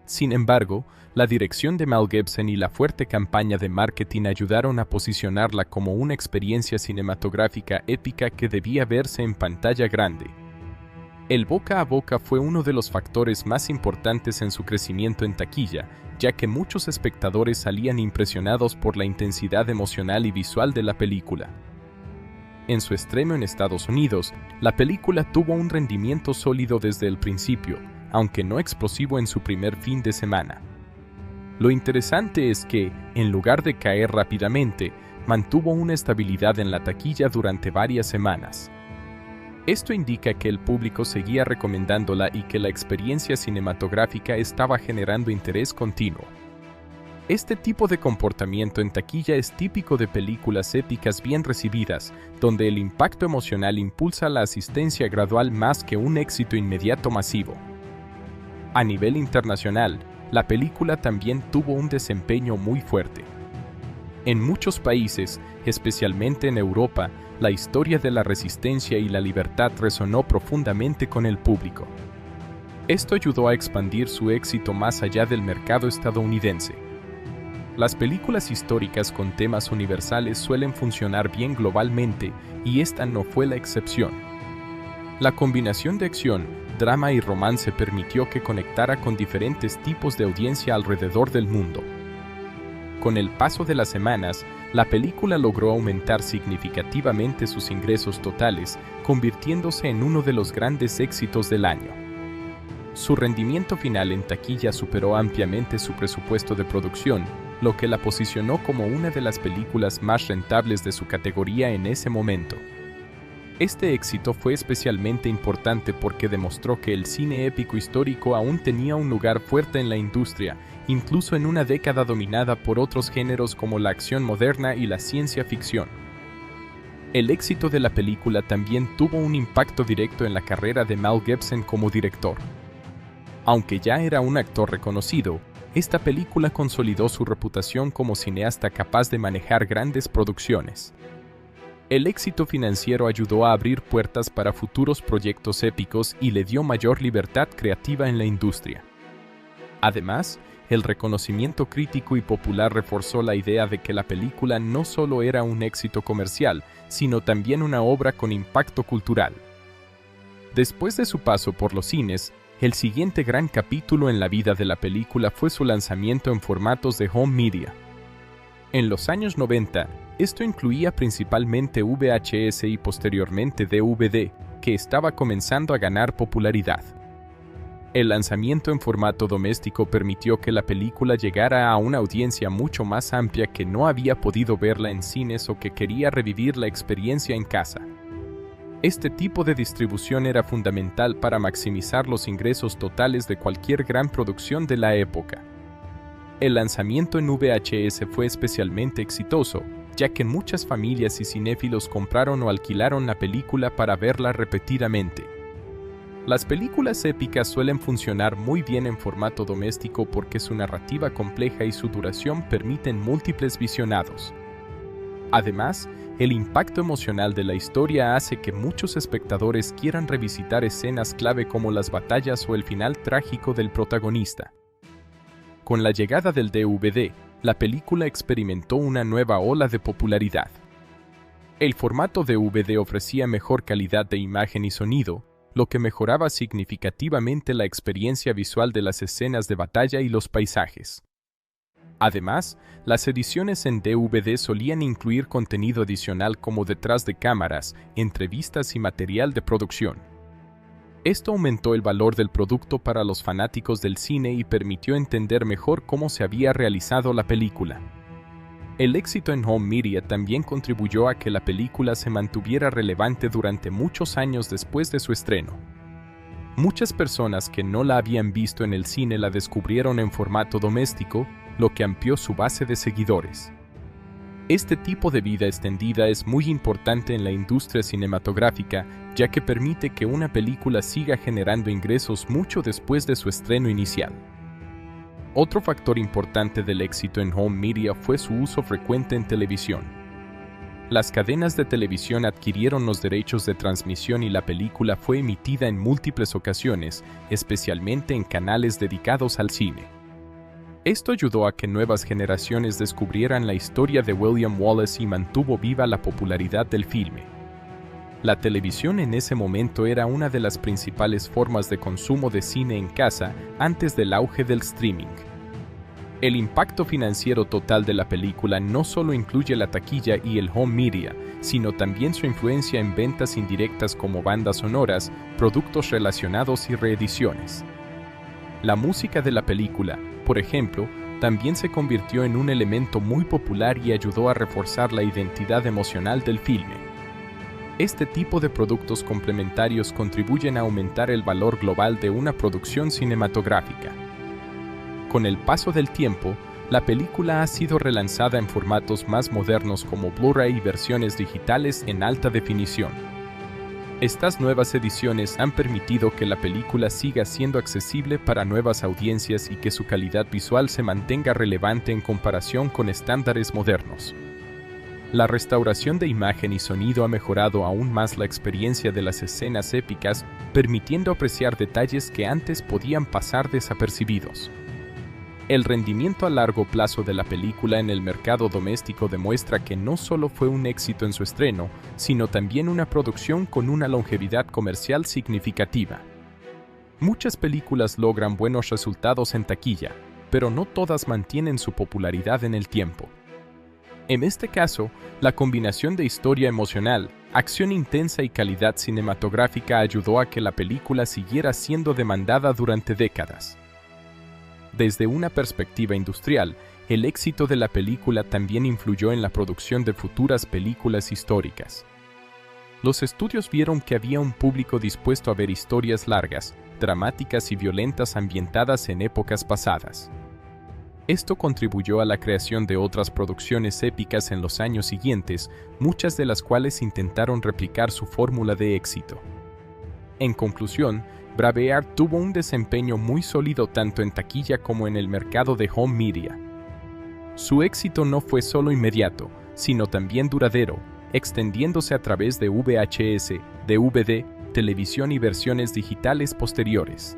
Sin embargo, la dirección de Mel Gibson y la fuerte campaña de marketing ayudaron a posicionarla como una experiencia cinematográfica épica que debía verse en pantalla grande. El boca a boca fue uno de los factores más importantes en su crecimiento en taquilla, ya que muchos espectadores salían impresionados por la intensidad emocional y visual de la película. En su estreno en Estados Unidos, la película tuvo un rendimiento sólido desde el principio, aunque no explosivo en su primer fin de semana. Lo interesante es que, en lugar de caer rápidamente, mantuvo una estabilidad en la taquilla durante varias semanas. Esto indica que el público seguía recomendándola y que la experiencia cinematográfica estaba generando interés continuo. Este tipo de comportamiento en taquilla es típico de películas épicas bien recibidas, donde el impacto emocional impulsa la asistencia gradual más que un éxito inmediato masivo. A nivel internacional, la película también tuvo un desempeño muy fuerte. En muchos países, especialmente en Europa, la historia de la resistencia y la libertad resonó profundamente con el público. Esto ayudó a expandir su éxito más allá del mercado estadounidense. Las películas históricas con temas universales suelen funcionar bien globalmente, y esta no fue la excepción. La combinación de acción, drama y romance permitió que conectara con diferentes tipos de audiencia alrededor del mundo. Con el paso de las semanas, la película logró aumentar significativamente sus ingresos totales, convirtiéndose en uno de los grandes éxitos del año. Su rendimiento final en taquilla superó ampliamente su presupuesto de producción, lo que la posicionó como una de las películas más rentables de su categoría en ese momento. Este éxito fue especialmente importante porque demostró que el cine épico histórico aún tenía un lugar fuerte en la industria, incluso en una década dominada por otros géneros como la acción moderna y la ciencia ficción. El éxito de la película también tuvo un impacto directo en la carrera de Mel Gibson como director. Aunque ya era un actor reconocido, esta película consolidó su reputación como cineasta capaz de manejar grandes producciones. El éxito financiero ayudó a abrir puertas para futuros proyectos épicos y le dio mayor libertad creativa en la industria. Además, el reconocimiento crítico y popular reforzó la idea de que la película no solo era un éxito comercial, sino también una obra con impacto cultural. Después de su paso por los cines, el siguiente gran capítulo en la vida de la película fue su lanzamiento en formatos de home media. En los años 90, esto incluía principalmente VHS y posteriormente DVD, que estaba comenzando a ganar popularidad. El lanzamiento en formato doméstico permitió que la película llegara a una audiencia mucho más amplia que no había podido verla en cines o que quería revivir la experiencia en casa. Este tipo de distribución era fundamental para maximizar los ingresos totales de cualquier gran producción de la época. El lanzamiento en VHS fue especialmente exitoso, ya que muchas familias y cinéfilos compraron o alquilaron la película para verla repetidamente. Las películas épicas suelen funcionar muy bien en formato doméstico porque su narrativa compleja y su duración permiten múltiples visionados. Además, el impacto emocional de la historia hace que muchos espectadores quieran revisitar escenas clave como las batallas o el final trágico del protagonista. Con la llegada del DVD, la película experimentó una nueva ola de popularidad. El formato DVD ofrecía mejor calidad de imagen y sonido, lo que mejoraba significativamente la experiencia visual de las escenas de batalla y los paisajes. Además, las ediciones en DVD solían incluir contenido adicional como detrás de cámaras, entrevistas y material de producción. Esto aumentó el valor del producto para los fanáticos del cine y permitió entender mejor cómo se había realizado la película. El éxito en home media también contribuyó a que la película se mantuviera relevante durante muchos años después de su estreno. Muchas personas que no la habían visto en el cine la descubrieron en formato doméstico, lo que amplió su base de seguidores. Este tipo de vida extendida es muy importante en la industria cinematográfica, ya que permite que una película siga generando ingresos mucho después de su estreno inicial. Otro factor importante del éxito en home media fue su uso frecuente en televisión. Las cadenas de televisión adquirieron los derechos de transmisión y la película fue emitida en múltiples ocasiones, especialmente en canales dedicados al cine. Esto ayudó a que nuevas generaciones descubrieran la historia de William Wallace y mantuvo viva la popularidad del filme. La televisión en ese momento era una de las principales formas de consumo de cine en casa antes del auge del streaming. El impacto financiero total de la película no solo incluye la taquilla y el home media, sino también su influencia en ventas indirectas como bandas sonoras, productos relacionados y reediciones. La música de la película, por ejemplo, también se convirtió en un elemento muy popular y ayudó a reforzar la identidad emocional del filme. Este tipo de productos complementarios contribuyen a aumentar el valor global de una producción cinematográfica. Con el paso del tiempo, la película ha sido relanzada en formatos más modernos como Blu-ray y versiones digitales en alta definición. Estas nuevas ediciones han permitido que la película siga siendo accesible para nuevas audiencias y que su calidad visual se mantenga relevante en comparación con estándares modernos. La restauración de imagen y sonido ha mejorado aún más la experiencia de las escenas épicas, permitiendo apreciar detalles que antes podían pasar desapercibidos. El rendimiento a largo plazo de la película en el mercado doméstico demuestra que no solo fue un éxito en su estreno, sino también una producción con una longevidad comercial significativa. Muchas películas logran buenos resultados en taquilla, pero no todas mantienen su popularidad en el tiempo. En este caso, la combinación de historia emocional, acción intensa y calidad cinematográfica ayudó a que la película siguiera siendo demandada durante décadas. Desde una perspectiva industrial, el éxito de la película también influyó en la producción de futuras películas históricas. Los estudios vieron que había un público dispuesto a ver historias largas, dramáticas y violentas ambientadas en épocas pasadas. Esto contribuyó a la creación de otras producciones épicas en los años siguientes, muchas de las cuales intentaron replicar su fórmula de éxito. En conclusión, Braveheart tuvo un desempeño muy sólido tanto en taquilla como en el mercado de home media. Su éxito no fue solo inmediato, sino también duradero, extendiéndose a través de VHS, DVD, televisión y versiones digitales posteriores.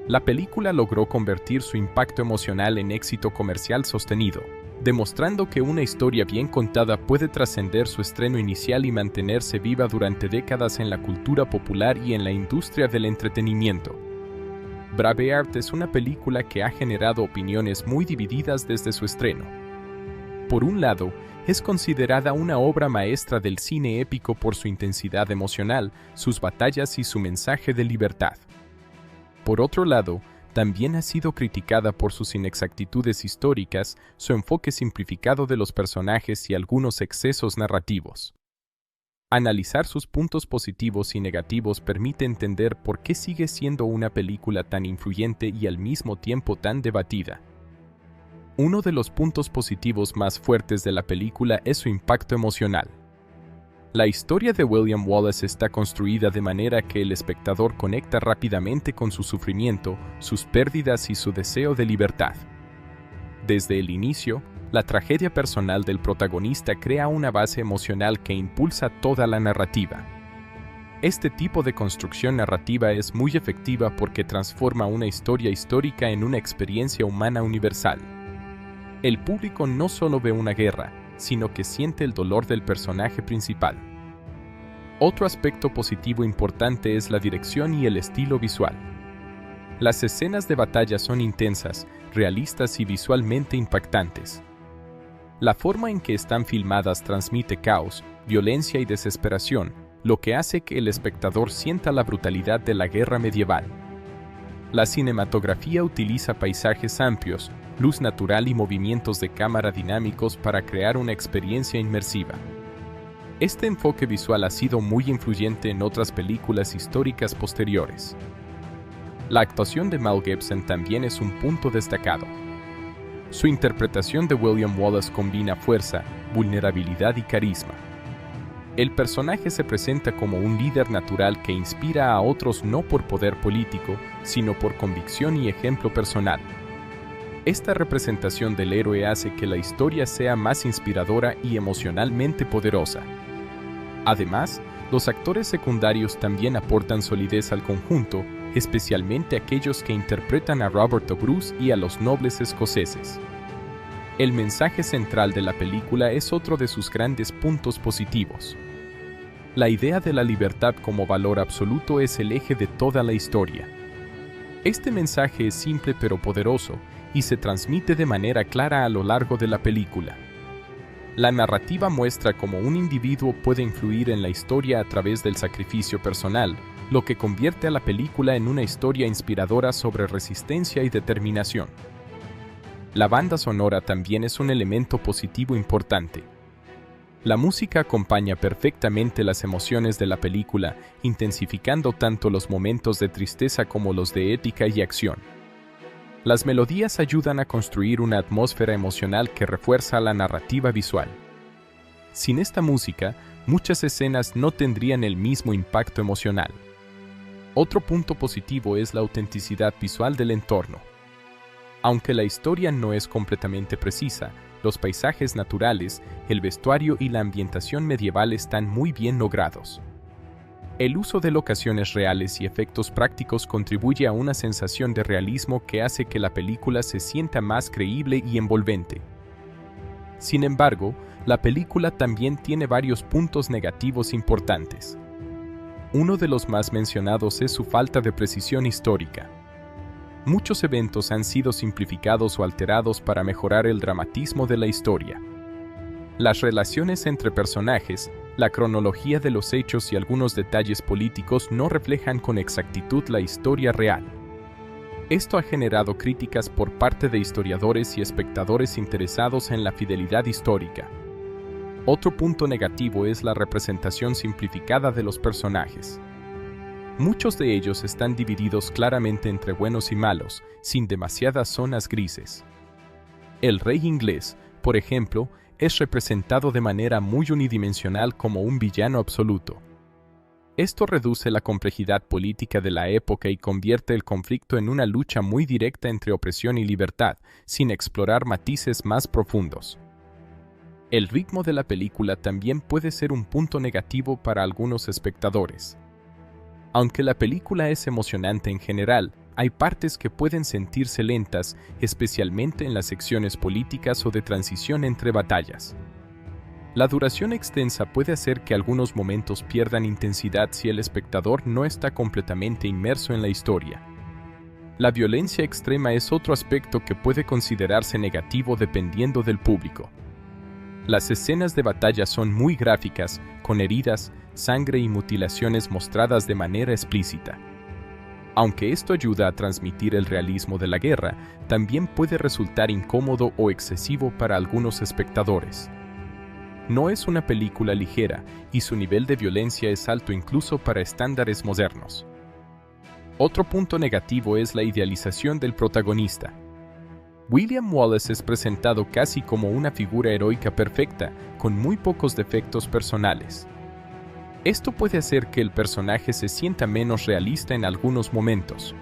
La película logró convertir su impacto emocional en éxito comercial sostenido, demostrando que una historia bien contada puede trascender su estreno inicial y mantenerse viva durante décadas en la cultura popular y en la industria del entretenimiento. Braveheart es una película que ha generado opiniones muy divididas desde su estreno. Por un lado, es considerada una obra maestra del cine épico por su intensidad emocional, sus batallas y su mensaje de libertad. Por otro lado, también ha sido criticada por sus inexactitudes históricas, su enfoque simplificado de los personajes y algunos excesos narrativos. Analizar sus puntos positivos y negativos permite entender por qué sigue siendo una película tan influyente y al mismo tiempo tan debatida. Uno de los puntos positivos más fuertes de la película es su impacto emocional. La historia de William Wallace está construida de manera que el espectador conecta rápidamente con su sufrimiento, sus pérdidas y su deseo de libertad. Desde el inicio, la tragedia personal del protagonista crea una base emocional que impulsa toda la narrativa. Este tipo de construcción narrativa es muy efectiva porque transforma una historia histórica en una experiencia humana universal. El público no solo ve una guerra, sino que siente el dolor del personaje principal. Otro aspecto positivo importante es la dirección y el estilo visual. Las escenas de batalla son intensas, realistas y visualmente impactantes. La forma en que están filmadas transmite caos, violencia y desesperación, lo que hace que el espectador sienta la brutalidad de la guerra medieval. La cinematografía utiliza paisajes amplios, luz natural y movimientos de cámara dinámicos para crear una experiencia inmersiva. Este enfoque visual ha sido muy influyente en otras películas históricas posteriores. La actuación de Mel Gibson también es un punto destacado. Su interpretación de William Wallace combina fuerza, vulnerabilidad y carisma. El personaje se presenta como un líder natural que inspira a otros no por poder político, sino por convicción y ejemplo personal. Esta representación del héroe hace que la historia sea más inspiradora y emocionalmente poderosa. Además, los actores secundarios también aportan solidez al conjunto, especialmente aquellos que interpretan a Robert o Bruce y a los nobles escoceses. El mensaje central de la película es otro de sus grandes puntos positivos. La idea de la libertad como valor absoluto es el eje de toda la historia. Este mensaje es simple pero poderoso y se transmite de manera clara a lo largo de la película. La narrativa muestra cómo un individuo puede influir en la historia a través del sacrificio personal, lo que convierte a la película en una historia inspiradora sobre resistencia y determinación. La banda sonora también es un elemento positivo importante. La música acompaña perfectamente las emociones de la película, intensificando tanto los momentos de tristeza como los de épica y acción. Las melodías ayudan a construir una atmósfera emocional que refuerza la narrativa visual. Sin esta música, muchas escenas no tendrían el mismo impacto emocional. Otro punto positivo es la autenticidad visual del entorno. Aunque la historia no es completamente precisa, los paisajes naturales, el vestuario y la ambientación medieval están muy bien logrados. El uso de locaciones reales y efectos prácticos contribuye a una sensación de realismo que hace que la película se sienta más creíble y envolvente. Sin embargo, la película también tiene varios puntos negativos importantes. Uno de los más mencionados es su falta de precisión histórica. Muchos eventos han sido simplificados o alterados para mejorar el dramatismo de la historia. Las relaciones entre personajes, la cronología de los hechos y algunos detalles políticos no reflejan con exactitud la historia real. Esto ha generado críticas por parte de historiadores y espectadores interesados en la fidelidad histórica. Otro punto negativo es la representación simplificada de los personajes. Muchos de ellos están divididos claramente entre buenos y malos, sin demasiadas zonas grises. El rey inglés, por ejemplo, es representado de manera muy unidimensional como un villano absoluto. Esto reduce la complejidad política de la época y convierte el conflicto en una lucha muy directa entre opresión y libertad, sin explorar matices más profundos. El ritmo de la película también puede ser un punto negativo para algunos espectadores. Aunque la película es emocionante en general, hay partes que pueden sentirse lentas, especialmente en las secciones políticas o de transición entre batallas. La duración extensa puede hacer que algunos momentos pierdan intensidad si el espectador no está completamente inmerso en la historia. La violencia extrema es otro aspecto que puede considerarse negativo dependiendo del público. Las escenas de batalla son muy gráficas, con heridas, sangre y mutilaciones mostradas de manera explícita. Aunque esto ayuda a transmitir el realismo de la guerra, también puede resultar incómodo o excesivo para algunos espectadores. No es una película ligera, y su nivel de violencia es alto incluso para estándares modernos. Otro punto negativo es la idealización del protagonista. William Wallace es presentado casi como una figura heroica perfecta, con muy pocos defectos personales. Esto puede hacer que el personaje se sienta menos realista en algunos momentos.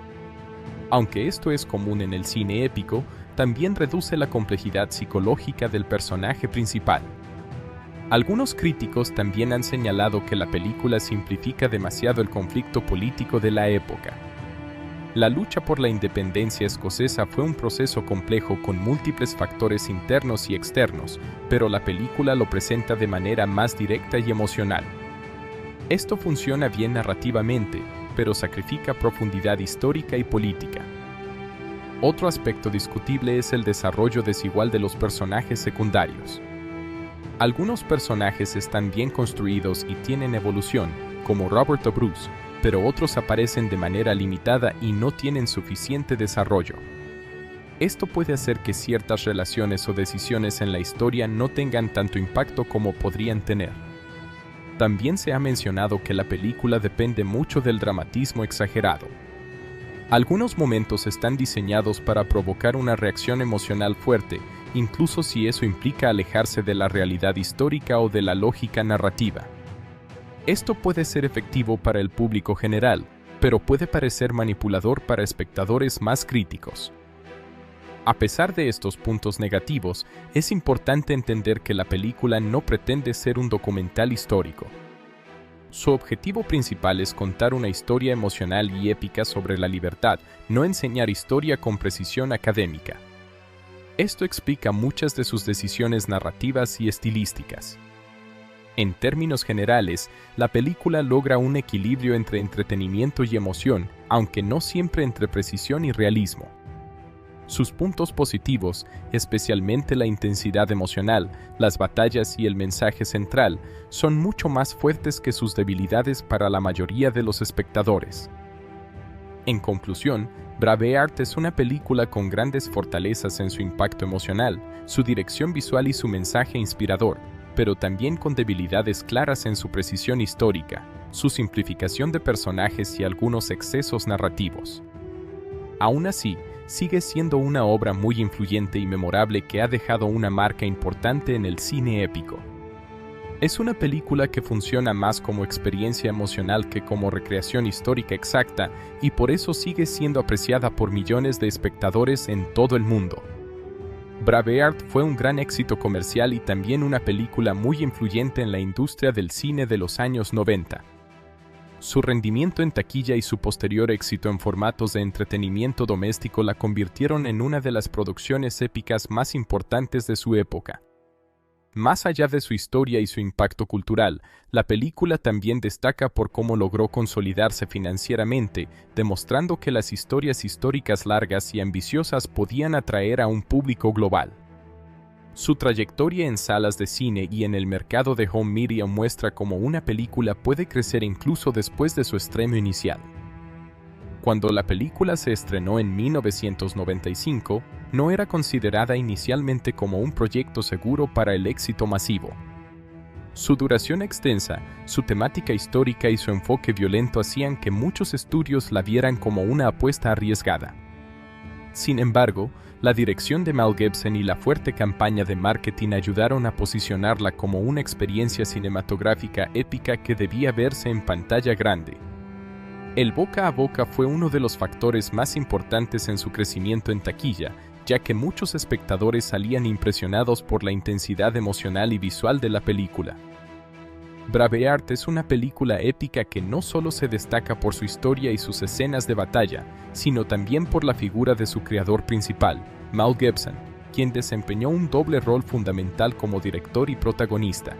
Aunque esto es común en el cine épico, también reduce la complejidad psicológica del personaje principal. Algunos críticos también han señalado que la película simplifica demasiado el conflicto político de la época. La lucha por la independencia escocesa fue un proceso complejo con múltiples factores internos y externos, pero la película lo presenta de manera más directa y emocional. Esto funciona bien narrativamente, pero sacrifica profundidad histórica y política. Otro aspecto discutible es el desarrollo desigual de los personajes secundarios. Algunos personajes están bien construidos y tienen evolución, como Robert o Bruce, pero otros aparecen de manera limitada y no tienen suficiente desarrollo. Esto puede hacer que ciertas relaciones o decisiones en la historia no tengan tanto impacto como podrían tener. También se ha mencionado que la película depende mucho del dramatismo exagerado. Algunos momentos están diseñados para provocar una reacción emocional fuerte, incluso si eso implica alejarse de la realidad histórica o de la lógica narrativa. Esto puede ser efectivo para el público general, pero puede parecer manipulador para espectadores más críticos. A pesar de estos puntos negativos, es importante entender que la película no pretende ser un documental histórico. Su objetivo principal es contar una historia emocional y épica sobre la libertad, no enseñar historia con precisión académica. Esto explica muchas de sus decisiones narrativas y estilísticas. En términos generales, la película logra un equilibrio entre entretenimiento y emoción, aunque no siempre entre precisión y realismo. Sus puntos positivos, especialmente la intensidad emocional, las batallas y el mensaje central, son mucho más fuertes que sus debilidades para la mayoría de los espectadores. En conclusión, Braveheart es una película con grandes fortalezas en su impacto emocional, su dirección visual y su mensaje inspirador, pero también con debilidades claras en su precisión histórica, su simplificación de personajes y algunos excesos narrativos. Aún así, sigue siendo una obra muy influyente y memorable que ha dejado una marca importante en el cine épico. Es una película que funciona más como experiencia emocional que como recreación histórica exacta y por eso sigue siendo apreciada por millones de espectadores en todo el mundo. Braveheart fue un gran éxito comercial y también una película muy influyente en la industria del cine de los años 90. Su rendimiento en taquilla y su posterior éxito en formatos de entretenimiento doméstico la convirtieron en una de las producciones épicas más importantes de su época. Más allá de su historia y su impacto cultural, la película también destaca por cómo logró consolidarse financieramente, demostrando que las historias históricas largas y ambiciosas podían atraer a un público global. Su trayectoria en salas de cine y en el mercado de home media muestra cómo una película puede crecer incluso después de su estreno inicial. Cuando la película se estrenó en 1995, no era considerada inicialmente como un proyecto seguro para el éxito masivo. Su duración extensa, su temática histórica y su enfoque violento hacían que muchos estudios la vieran como una apuesta arriesgada. Sin embargo, la dirección de Mel Gibson y la fuerte campaña de marketing ayudaron a posicionarla como una experiencia cinematográfica épica que debía verse en pantalla grande. El boca a boca fue uno de los factores más importantes en su crecimiento en taquilla, ya que muchos espectadores salían impresionados por la intensidad emocional y visual de la película. Braveheart es una película épica que no solo se destaca por su historia y sus escenas de batalla, sino también por la figura de su creador principal, Mel Gibson, quien desempeñó un doble rol fundamental como director y protagonista.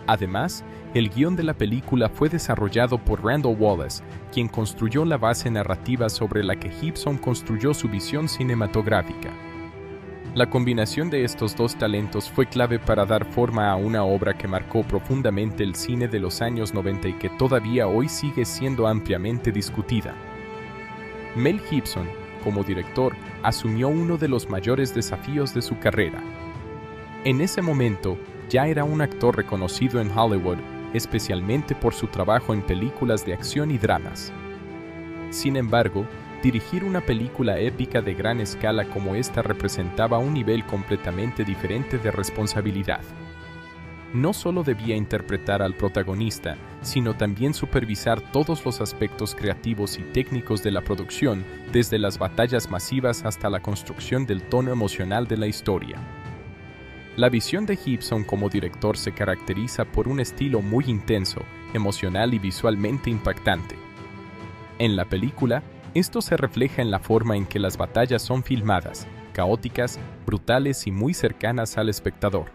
Además, el guión de la película fue desarrollado por Randall Wallace, quien construyó la base narrativa sobre la que Gibson construyó su visión cinematográfica. La combinación de estos dos talentos fue clave para dar forma a una obra que marcó profundamente el cine de los años 90 y que todavía hoy sigue siendo ampliamente discutida. Mel Gibson, como director, asumió uno de los mayores desafíos de su carrera. En ese momento, ya era un actor reconocido en Hollywood, especialmente por su trabajo en películas de acción y dramas. Sin embargo, dirigir una película épica de gran escala como esta representaba un nivel completamente diferente de responsabilidad. No solo debía interpretar al protagonista, sino también supervisar todos los aspectos creativos y técnicos de la producción, desde las batallas masivas hasta la construcción del tono emocional de la historia. La visión de Gibson como director se caracteriza por un estilo muy intenso, emocional y visualmente impactante. En la película, esto se refleja en la forma en que las batallas son filmadas, caóticas, brutales y muy cercanas al espectador.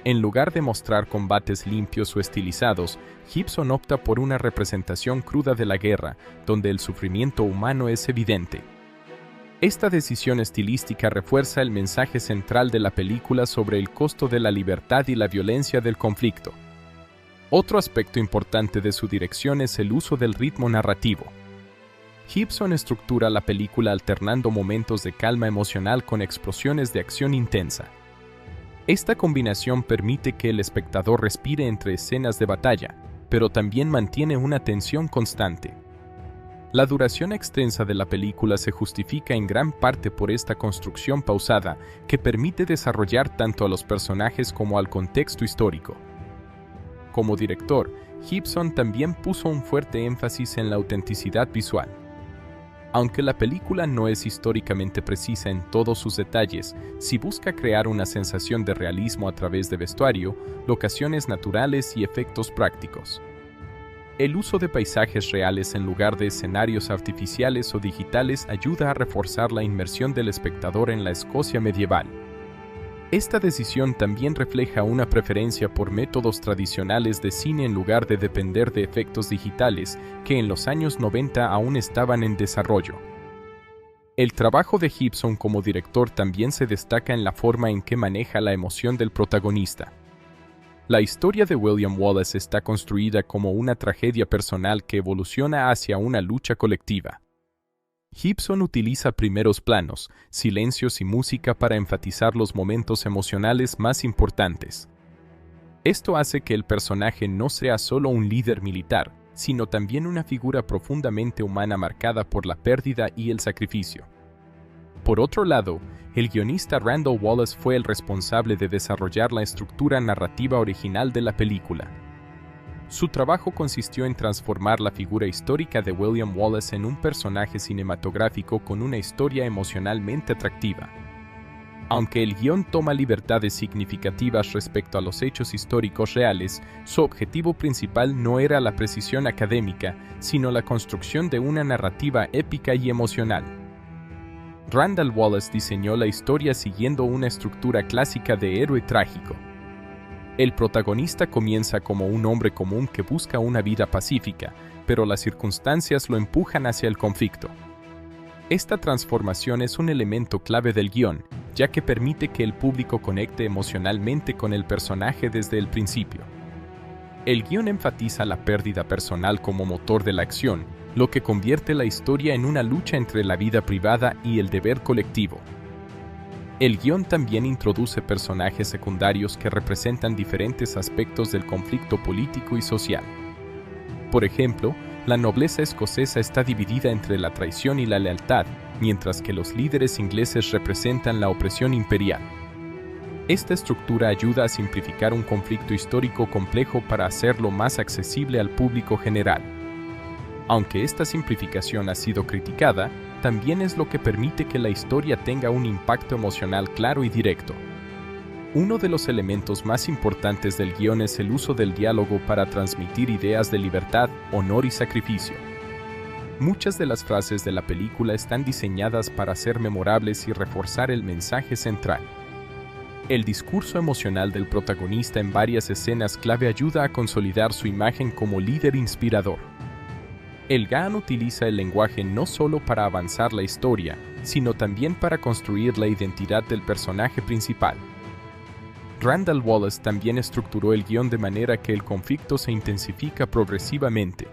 En lugar de mostrar combates limpios o estilizados, Gibson opta por una representación cruda de la guerra, donde el sufrimiento humano es evidente. Esta decisión estilística refuerza el mensaje central de la película sobre el costo de la libertad y la violencia del conflicto. Otro aspecto importante de su dirección es el uso del ritmo narrativo. Gibson estructura la película alternando momentos de calma emocional con explosiones de acción intensa. Esta combinación permite que el espectador respire entre escenas de batalla, pero también mantiene una tensión constante. La duración extensa de la película se justifica en gran parte por esta construcción pausada que permite desarrollar tanto a los personajes como al contexto histórico. Como director, Gibson también puso un fuerte énfasis en la autenticidad visual. Aunque la película no es históricamente precisa en todos sus detalles, sí busca crear una sensación de realismo a través de vestuario, locaciones naturales y efectos prácticos. El uso de paisajes reales en lugar de escenarios artificiales o digitales ayuda a reforzar la inmersión del espectador en la Escocia medieval. Esta decisión también refleja una preferencia por métodos tradicionales de cine en lugar de depender de efectos digitales que en los años 90 aún estaban en desarrollo. El trabajo de Gibson como director también se destaca en la forma en que maneja la emoción del protagonista. La historia de William Wallace está construida como una tragedia personal que evoluciona hacia una lucha colectiva. Gibson utiliza primeros planos, silencios y música para enfatizar los momentos emocionales más importantes. Esto hace que el personaje no sea solo un líder militar, sino también una figura profundamente humana marcada por la pérdida y el sacrificio. Por otro lado, el guionista Randall Wallace fue el responsable de desarrollar la estructura narrativa original de la película. Su trabajo consistió en transformar la figura histórica de William Wallace en un personaje cinematográfico con una historia emocionalmente atractiva. Aunque el guión toma libertades significativas respecto a los hechos históricos reales, su objetivo principal no era la precisión académica, sino la construcción de una narrativa épica y emocional. Randall Wallace diseñó la historia siguiendo una estructura clásica de héroe trágico. El protagonista comienza como un hombre común que busca una vida pacífica, pero las circunstancias lo empujan hacia el conflicto. Esta transformación es un elemento clave del guión, ya que permite que el público conecte emocionalmente con el personaje desde el principio. El guión enfatiza la pérdida personal como motor de la acción, lo que convierte la historia en una lucha entre la vida privada y el deber colectivo. El guión también introduce personajes secundarios que representan diferentes aspectos del conflicto político y social. Por ejemplo, la nobleza escocesa está dividida entre la traición y la lealtad, mientras que los líderes ingleses representan la opresión imperial. Esta estructura ayuda a simplificar un conflicto histórico complejo para hacerlo más accesible al público general. Aunque esta simplificación ha sido criticada, también es lo que permite que la historia tenga un impacto emocional claro y directo. Uno de los elementos más importantes del guión es el uso del diálogo para transmitir ideas de libertad, honor y sacrificio. Muchas de las frases de la película están diseñadas para ser memorables y reforzar el mensaje central. El discurso emocional del protagonista en varias escenas clave ayuda a consolidar su imagen como líder inspirador. El guion utiliza el lenguaje no solo para avanzar la historia, sino también para construir la identidad del personaje principal. Randall Wallace también estructuró el guión de manera que el conflicto se intensifica progresivamente.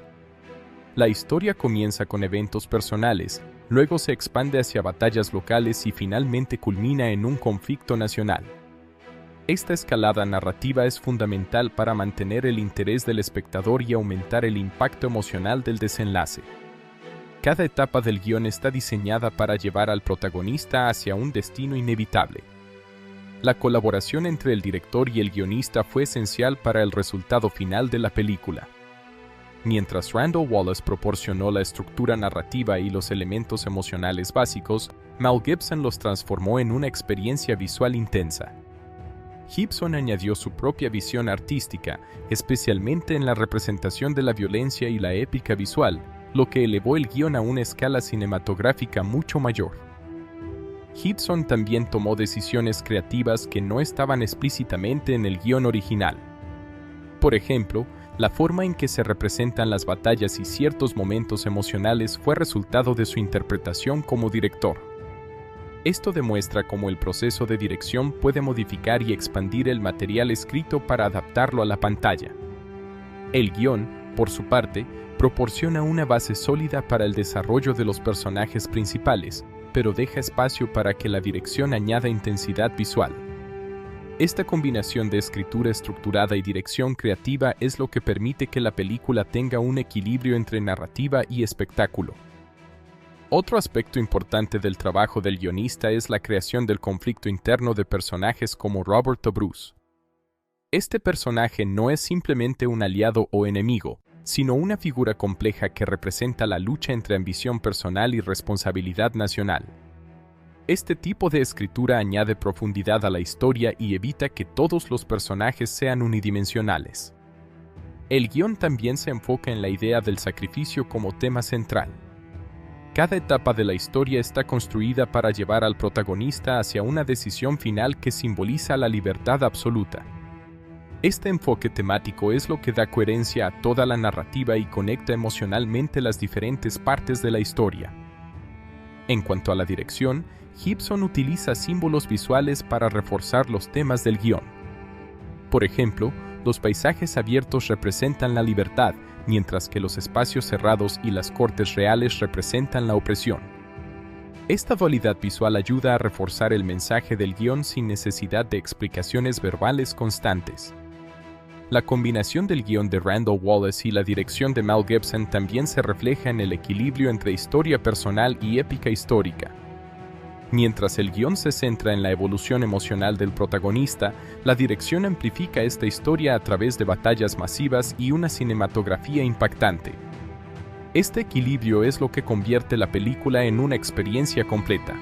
La historia comienza con eventos personales, luego se expande hacia batallas locales y finalmente culmina en un conflicto nacional. Esta escalada narrativa es fundamental para mantener el interés del espectador y aumentar el impacto emocional del desenlace. Cada etapa del guión está diseñada para llevar al protagonista hacia un destino inevitable. La colaboración entre el director y el guionista fue esencial para el resultado final de la película. Mientras Randall Wallace proporcionó la estructura narrativa y los elementos emocionales básicos, Mel Gibson los transformó en una experiencia visual intensa. Gibson añadió su propia visión artística, especialmente en la representación de la violencia y la épica visual, lo que elevó el guión a una escala cinematográfica mucho mayor. Gibson también tomó decisiones creativas que no estaban explícitamente en el guión original. Por ejemplo, la forma en que se representan las batallas y ciertos momentos emocionales fue resultado de su interpretación como director. Esto demuestra cómo el proceso de dirección puede modificar y expandir el material escrito para adaptarlo a la pantalla. El guión, por su parte, proporciona una base sólida para el desarrollo de los personajes principales, pero deja espacio para que la dirección añada intensidad visual. Esta combinación de escritura estructurada y dirección creativa es lo que permite que la película tenga un equilibrio entre narrativa y espectáculo. Otro aspecto importante del trabajo del guionista es la creación del conflicto interno de personajes como Robert o Bruce. Este personaje no es simplemente un aliado o enemigo, sino una figura compleja que representa la lucha entre ambición personal y responsabilidad nacional. Este tipo de escritura añade profundidad a la historia y evita que todos los personajes sean unidimensionales. El guión también se enfoca en la idea del sacrificio como tema central. Cada etapa de la historia está construida para llevar al protagonista hacia una decisión final que simboliza la libertad absoluta. Este enfoque temático es lo que da coherencia a toda la narrativa y conecta emocionalmente las diferentes partes de la historia. En cuanto a la dirección, Gibson utiliza símbolos visuales para reforzar los temas del guión. Por ejemplo, los paisajes abiertos representan la libertad, mientras que los espacios cerrados y las cortes reales representan la opresión. Esta dualidad visual ayuda a reforzar el mensaje del guión sin necesidad de explicaciones verbales constantes. La combinación del guión de Randall Wallace y la dirección de Mel Gibson también se refleja en el equilibrio entre historia personal y épica histórica. Mientras el guión se centra en la evolución emocional del protagonista, la dirección amplifica esta historia a través de batallas masivas y una cinematografía impactante. Este equilibrio es lo que convierte la película en una experiencia completa.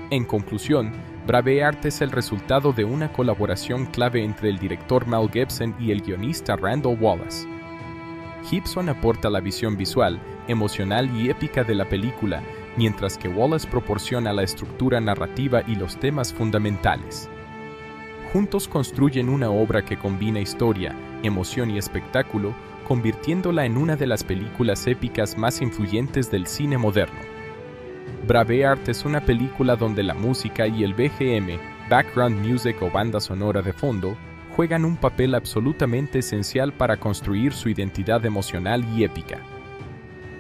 En conclusión, Braveheart es el resultado de una colaboración clave entre el director Mel Gibson y el guionista Randall Wallace. Gibson aporta la visión visual, emocional y épica de la película, mientras que Wallace proporciona la estructura narrativa y los temas fundamentales. Juntos construyen una obra que combina historia, emoción y espectáculo, convirtiéndola en una de las películas épicas más influyentes del cine moderno. Braveheart es una película donde la música y el BGM, background music o banda sonora de fondo, juegan un papel absolutamente esencial para construir su identidad emocional y épica.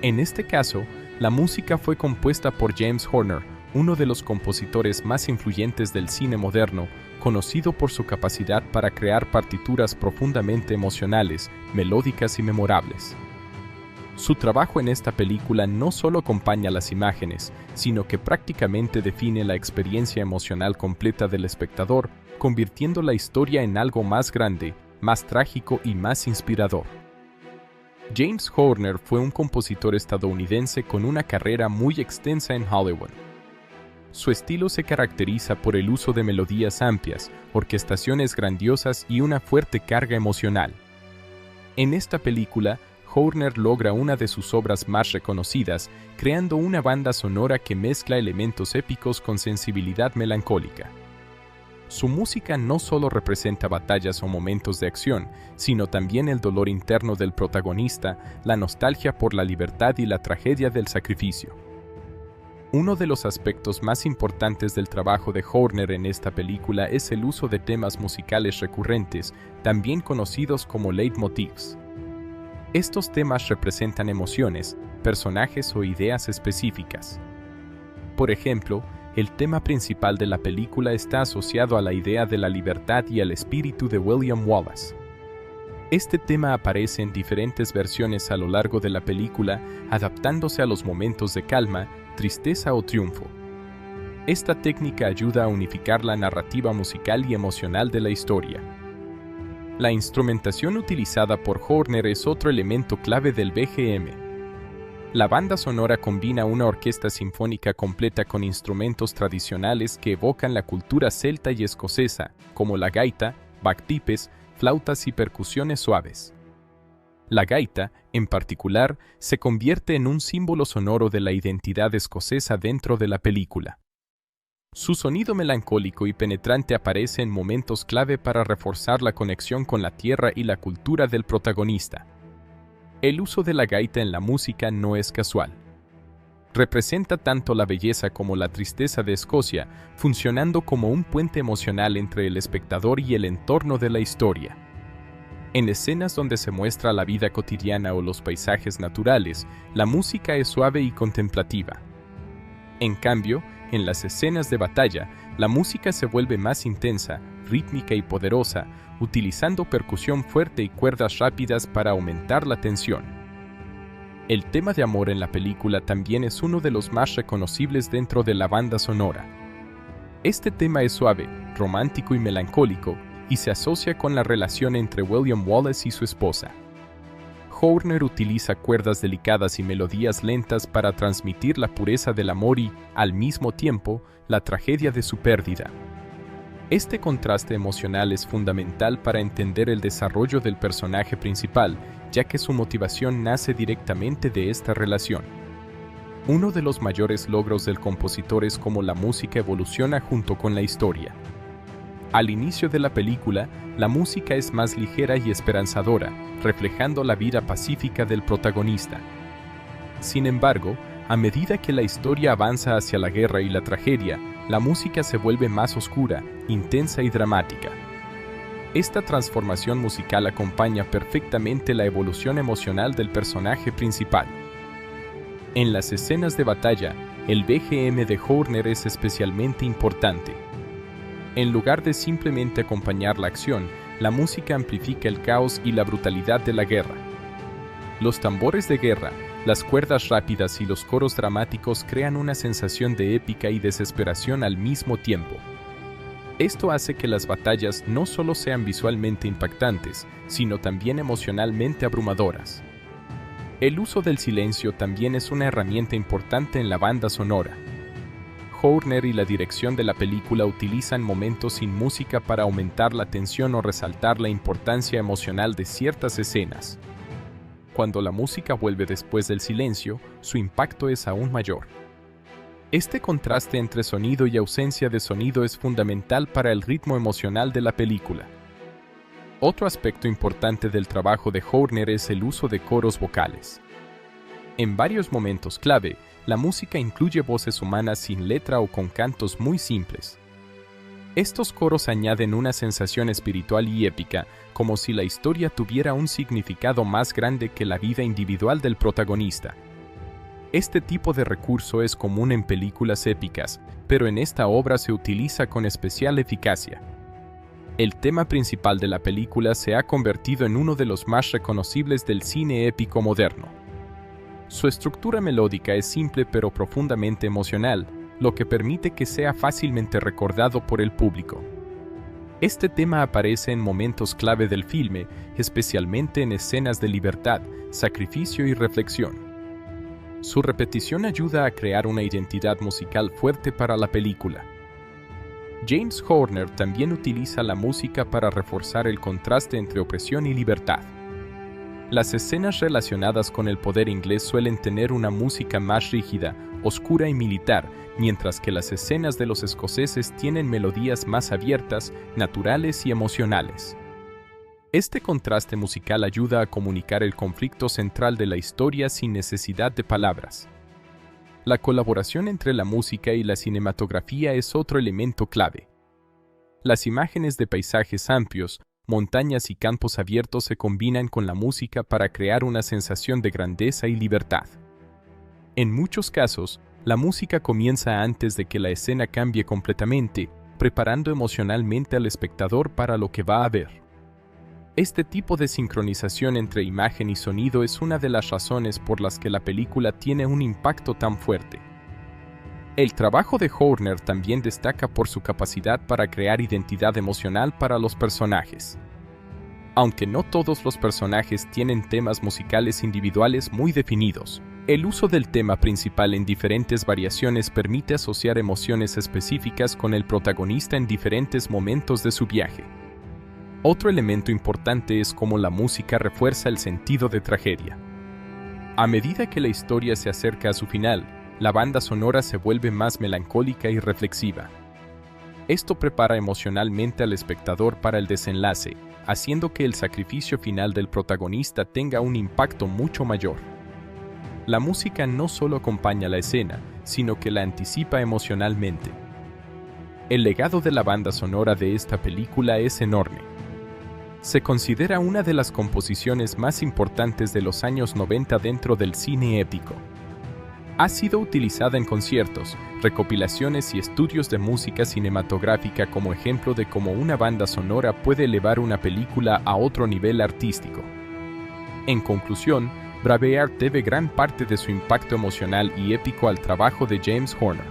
En este caso, la música fue compuesta por James Horner, uno de los compositores más influyentes del cine moderno, conocido por su capacidad para crear partituras profundamente emocionales, melódicas y memorables. Su trabajo en esta película no solo acompaña las imágenes, sino que prácticamente define la experiencia emocional completa del espectador, convirtiendo la historia en algo más grande, más trágico y más inspirador. James Horner fue un compositor estadounidense con una carrera muy extensa en Hollywood. Su estilo se caracteriza por el uso de melodías amplias, orquestaciones grandiosas y una fuerte carga emocional. En esta película, Horner logra una de sus obras más reconocidas, creando una banda sonora que mezcla elementos épicos con sensibilidad melancólica. Su música no solo representa batallas o momentos de acción, sino también el dolor interno del protagonista, la nostalgia por la libertad y la tragedia del sacrificio. Uno de los aspectos más importantes del trabajo de Horner en esta película es el uso de temas musicales recurrentes, también conocidos como leitmotivs. Estos temas representan emociones, personajes o ideas específicas. Por ejemplo, el tema principal de la película está asociado a la idea de la libertad y al espíritu de William Wallace. Este tema aparece en diferentes versiones a lo largo de la película, adaptándose a los momentos de calma, tristeza o triunfo. Esta técnica ayuda a unificar la narrativa musical y emocional de la historia. La instrumentación utilizada por Horner es otro elemento clave del BGM. La banda sonora combina una orquesta sinfónica completa con instrumentos tradicionales que evocan la cultura celta y escocesa, como la gaita, bagpipes, flautas y percusiones suaves. La gaita, en particular, se convierte en un símbolo sonoro de la identidad escocesa dentro de la película. Su sonido melancólico y penetrante aparece en momentos clave para reforzar la conexión con la tierra y la cultura del protagonista. El uso de la gaita en la música no es casual. Representa tanto la belleza como la tristeza de Escocia, funcionando como un puente emocional entre el espectador y el entorno de la historia. En escenas donde se muestra la vida cotidiana o los paisajes naturales, la música es suave y contemplativa. En cambio, en las escenas de batalla, la música se vuelve más intensa, rítmica y poderosa, utilizando percusión fuerte y cuerdas rápidas para aumentar la tensión. El tema de amor en la película también es uno de los más reconocibles dentro de la banda sonora. Este tema es suave, romántico y melancólico, y se asocia con la relación entre William Wallace y su esposa. Horner utiliza cuerdas delicadas y melodías lentas para transmitir la pureza del amor y, al mismo tiempo, la tragedia de su pérdida. Este contraste emocional es fundamental para entender el desarrollo del personaje principal, ya que su motivación nace directamente de esta relación. Uno de los mayores logros del compositor es cómo la música evoluciona junto con la historia. Al inicio de la película, la música es más ligera y esperanzadora, reflejando la vida pacífica del protagonista. Sin embargo, a medida que la historia avanza hacia la guerra y la tragedia, la música se vuelve más oscura, intensa y dramática. Esta transformación musical acompaña perfectamente la evolución emocional del personaje principal. En las escenas de batalla, el BGM de Horner es especialmente importante. En lugar de simplemente acompañar la acción, la música amplifica el caos y la brutalidad de la guerra. Los tambores de guerra, las cuerdas rápidas y los coros dramáticos crean una sensación de épica y desesperación al mismo tiempo. Esto hace que las batallas no solo sean visualmente impactantes, sino también emocionalmente abrumadoras. El uso del silencio también es una herramienta importante en la banda sonora. Horner y la dirección de la película utilizan momentos sin música para aumentar la tensión o resaltar la importancia emocional de ciertas escenas. Cuando la música vuelve después del silencio, su impacto es aún mayor. Este contraste entre sonido y ausencia de sonido es fundamental para el ritmo emocional de la película. Otro aspecto importante del trabajo de Horner es el uso de coros vocales. En varios momentos clave, la música incluye voces humanas sin letra o con cantos muy simples. Estos coros añaden una sensación espiritual y épica, como si la historia tuviera un significado más grande que la vida individual del protagonista. Este tipo de recurso es común en películas épicas, pero en esta obra se utiliza con especial eficacia. El tema principal de la película se ha convertido en uno de los más reconocibles del cine épico moderno. Su estructura melódica es simple pero profundamente emocional, lo que permite que sea fácilmente recordado por el público. Este tema aparece en momentos clave del filme, especialmente en escenas de libertad, sacrificio y reflexión. Su repetición ayuda a crear una identidad musical fuerte para la película. James Horner también utiliza la música para reforzar el contraste entre opresión y libertad. Las escenas relacionadas con el poder inglés suelen tener una música más rígida, oscura y militar, mientras que las escenas de los escoceses tienen melodías más abiertas, naturales y emocionales. Este contraste musical ayuda a comunicar el conflicto central de la historia sin necesidad de palabras. La colaboración entre la música y la cinematografía es otro elemento clave. Las imágenes de paisajes amplios, montañas y campos abiertos se combinan con la música para crear una sensación de grandeza y libertad. En muchos casos, la música comienza antes de que la escena cambie completamente, preparando emocionalmente al espectador para lo que va a ver. Este tipo de sincronización entre imagen y sonido es una de las razones por las que la película tiene un impacto tan fuerte. El trabajo de Horner también destaca por su capacidad para crear identidad emocional para los personajes. Aunque no todos los personajes tienen temas musicales individuales muy definidos, el uso del tema principal en diferentes variaciones permite asociar emociones específicas con el protagonista en diferentes momentos de su viaje. Otro elemento importante es cómo la música refuerza el sentido de tragedia. A medida que la historia se acerca a su final, la banda sonora se vuelve más melancólica y reflexiva. Esto prepara emocionalmente al espectador para el desenlace, haciendo que el sacrificio final del protagonista tenga un impacto mucho mayor. La música no solo acompaña la escena, sino que la anticipa emocionalmente. El legado de la banda sonora de esta película es enorme. Se considera una de las composiciones más importantes de los años 90 dentro del cine épico. Ha sido utilizada en conciertos, recopilaciones y estudios de música cinematográfica como ejemplo de cómo una banda sonora puede elevar una película a otro nivel artístico. En conclusión, Braveheart debe gran parte de su impacto emocional y épico al trabajo de James Horner.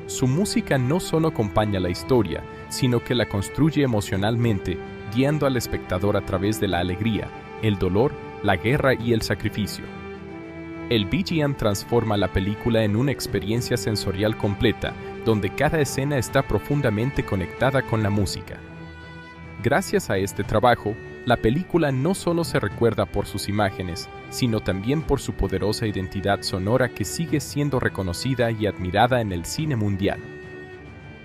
Su música no solo acompaña la historia, sino que la construye emocionalmente, guiando al espectador a través de la alegría, el dolor, la guerra y el sacrificio. El BGM transforma la película en una experiencia sensorial completa, donde cada escena está profundamente conectada con la música. Gracias a este trabajo, la película no solo se recuerda por sus imágenes, sino también por su poderosa identidad sonora que sigue siendo reconocida y admirada en el cine mundial.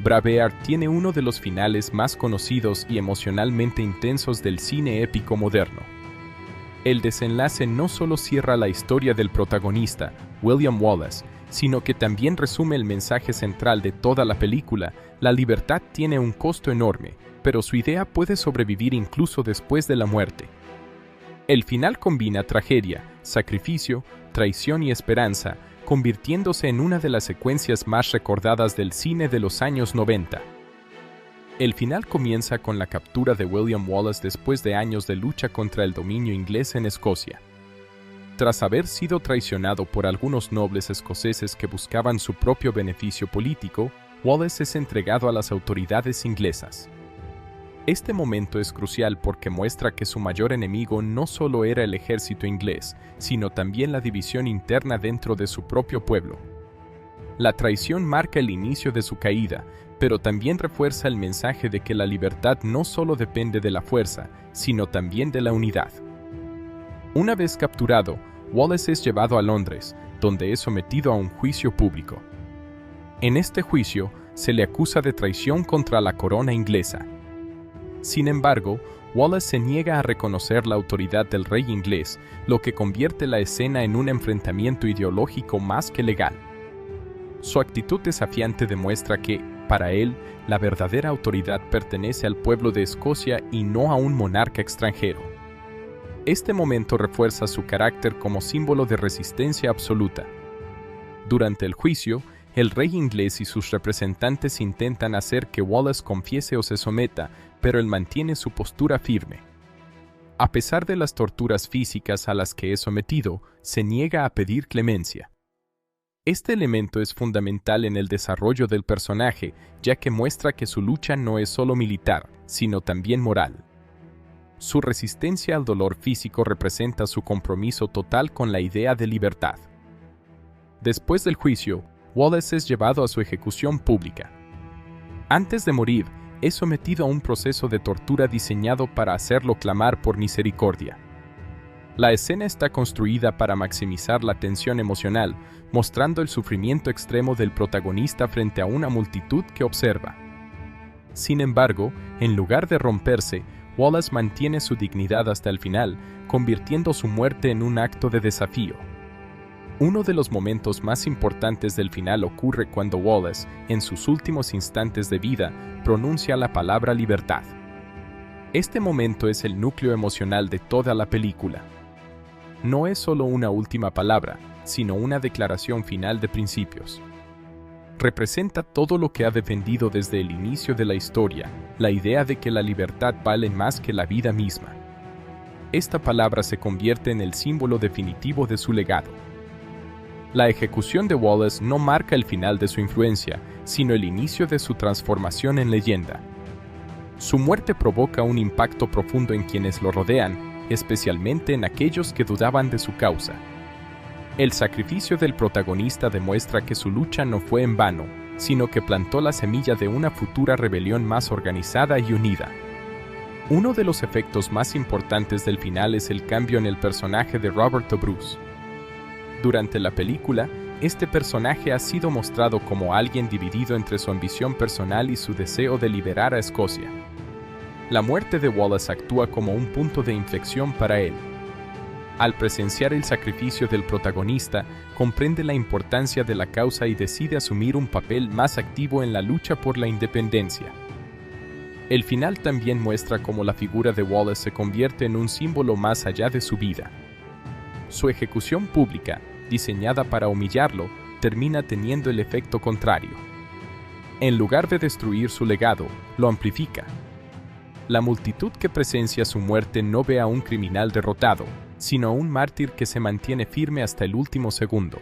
Braveheart tiene uno de los finales más conocidos y emocionalmente intensos del cine épico moderno. El desenlace no solo cierra la historia del protagonista, William Wallace, sino que también resume el mensaje central de toda la película: la libertad tiene un costo enorme, pero su idea puede sobrevivir incluso después de la muerte. El final combina tragedia, sacrificio, traición y esperanza, convirtiéndose en una de las secuencias más recordadas del cine de los años 90. El final comienza con la captura de William Wallace después de años de lucha contra el dominio inglés en Escocia. Tras haber sido traicionado por algunos nobles escoceses que buscaban su propio beneficio político, Wallace es entregado a las autoridades inglesas. Este momento es crucial porque muestra que su mayor enemigo no solo era el ejército inglés, sino también la división interna dentro de su propio pueblo. La traición marca el inicio de su caída, pero también refuerza el mensaje de que la libertad no solo depende de la fuerza, sino también de la unidad. Una vez capturado, Wallace es llevado a Londres, donde es sometido a un juicio público. En este juicio, se le acusa de traición contra la corona inglesa. Sin embargo, Wallace se niega a reconocer la autoridad del rey inglés, lo que convierte la escena en un enfrentamiento ideológico más que legal. Su actitud desafiante demuestra que, para él, la verdadera autoridad pertenece al pueblo de Escocia y no a un monarca extranjero. Este momento refuerza su carácter como símbolo de resistencia absoluta. Durante el juicio, el rey inglés y sus representantes intentan hacer que Wallace confiese o se someta, pero él mantiene su postura firme. A pesar de las torturas físicas a las que es sometido, se niega a pedir clemencia. Este elemento es fundamental en el desarrollo del personaje, ya que muestra que su lucha no es solo militar, sino también moral. Su resistencia al dolor físico representa su compromiso total con la idea de libertad. Después del juicio, Wallace es llevado a su ejecución pública. Antes de morir, es sometido a un proceso de tortura diseñado para hacerlo clamar por misericordia. La escena está construida para maximizar la tensión emocional, mostrando el sufrimiento extremo del protagonista frente a una multitud que observa. Sin embargo, en lugar de romperse, Wallace mantiene su dignidad hasta el final, convirtiendo su muerte en un acto de desafío. Uno de los momentos más importantes del final ocurre cuando Wallace, en sus últimos instantes de vida, pronuncia la palabra libertad. Este momento es el núcleo emocional de toda la película. No es solo una última palabra, sino una declaración final de principios. Representa todo lo que ha defendido desde el inicio de la historia, la idea de que la libertad vale más que la vida misma. Esta palabra se convierte en el símbolo definitivo de su legado. La ejecución de Wallace no marca el final de su influencia, sino el inicio de su transformación en leyenda. Su muerte provoca un impacto profundo en quienes lo rodean, especialmente en aquellos que dudaban de su causa. El sacrificio del protagonista demuestra que su lucha no fue en vano, sino que plantó la semilla de una futura rebelión más organizada y unida. Uno de los efectos más importantes del final es el cambio en el personaje de Robert Bruce. Durante la película, este personaje ha sido mostrado como alguien dividido entre su ambición personal y su deseo de liberar a Escocia. La muerte de Wallace actúa como un punto de inflexión para él. Al presenciar el sacrificio del protagonista, comprende la importancia de la causa y decide asumir un papel más activo en la lucha por la independencia. El final también muestra cómo la figura de Wallace se convierte en un símbolo más allá de su vida. Su ejecución pública, diseñada para humillarlo, termina teniendo el efecto contrario. En lugar de destruir su legado, lo amplifica. La multitud que presencia su muerte no ve a un criminal derrotado, sino a un mártir que se mantiene firme hasta el último segundo.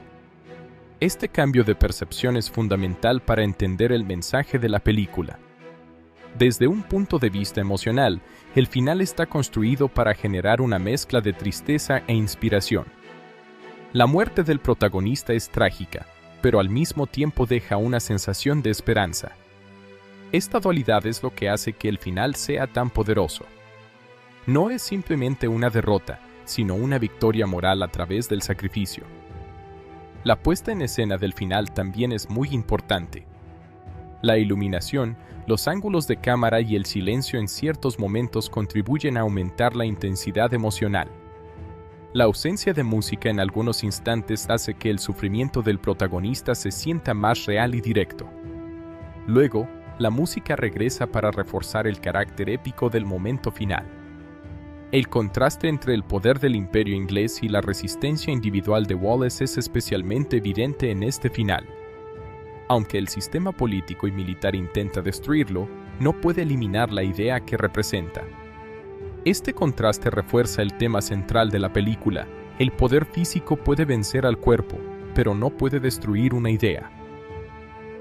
Este cambio de percepción es fundamental para entender el mensaje de la película. Desde un punto de vista emocional, el final está construido para generar una mezcla de tristeza e inspiración. La muerte del protagonista es trágica, pero al mismo tiempo deja una sensación de esperanza. Esta dualidad es lo que hace que el final sea tan poderoso. No es simplemente una derrota, sino una victoria moral a través del sacrificio. La puesta en escena del final también es muy importante. La iluminación, los ángulos de cámara y el silencio en ciertos momentos contribuyen a aumentar la intensidad emocional. La ausencia de música en algunos instantes hace que el sufrimiento del protagonista se sienta más real y directo. Luego, la música regresa para reforzar el carácter épico del momento final. El contraste entre el poder del imperio inglés y la resistencia individual de Wallace es especialmente evidente en este final. Aunque el sistema político y militar intenta destruirlo, no puede eliminar la idea que representa. Este contraste refuerza el tema central de la película: el poder físico puede vencer al cuerpo, pero no puede destruir una idea.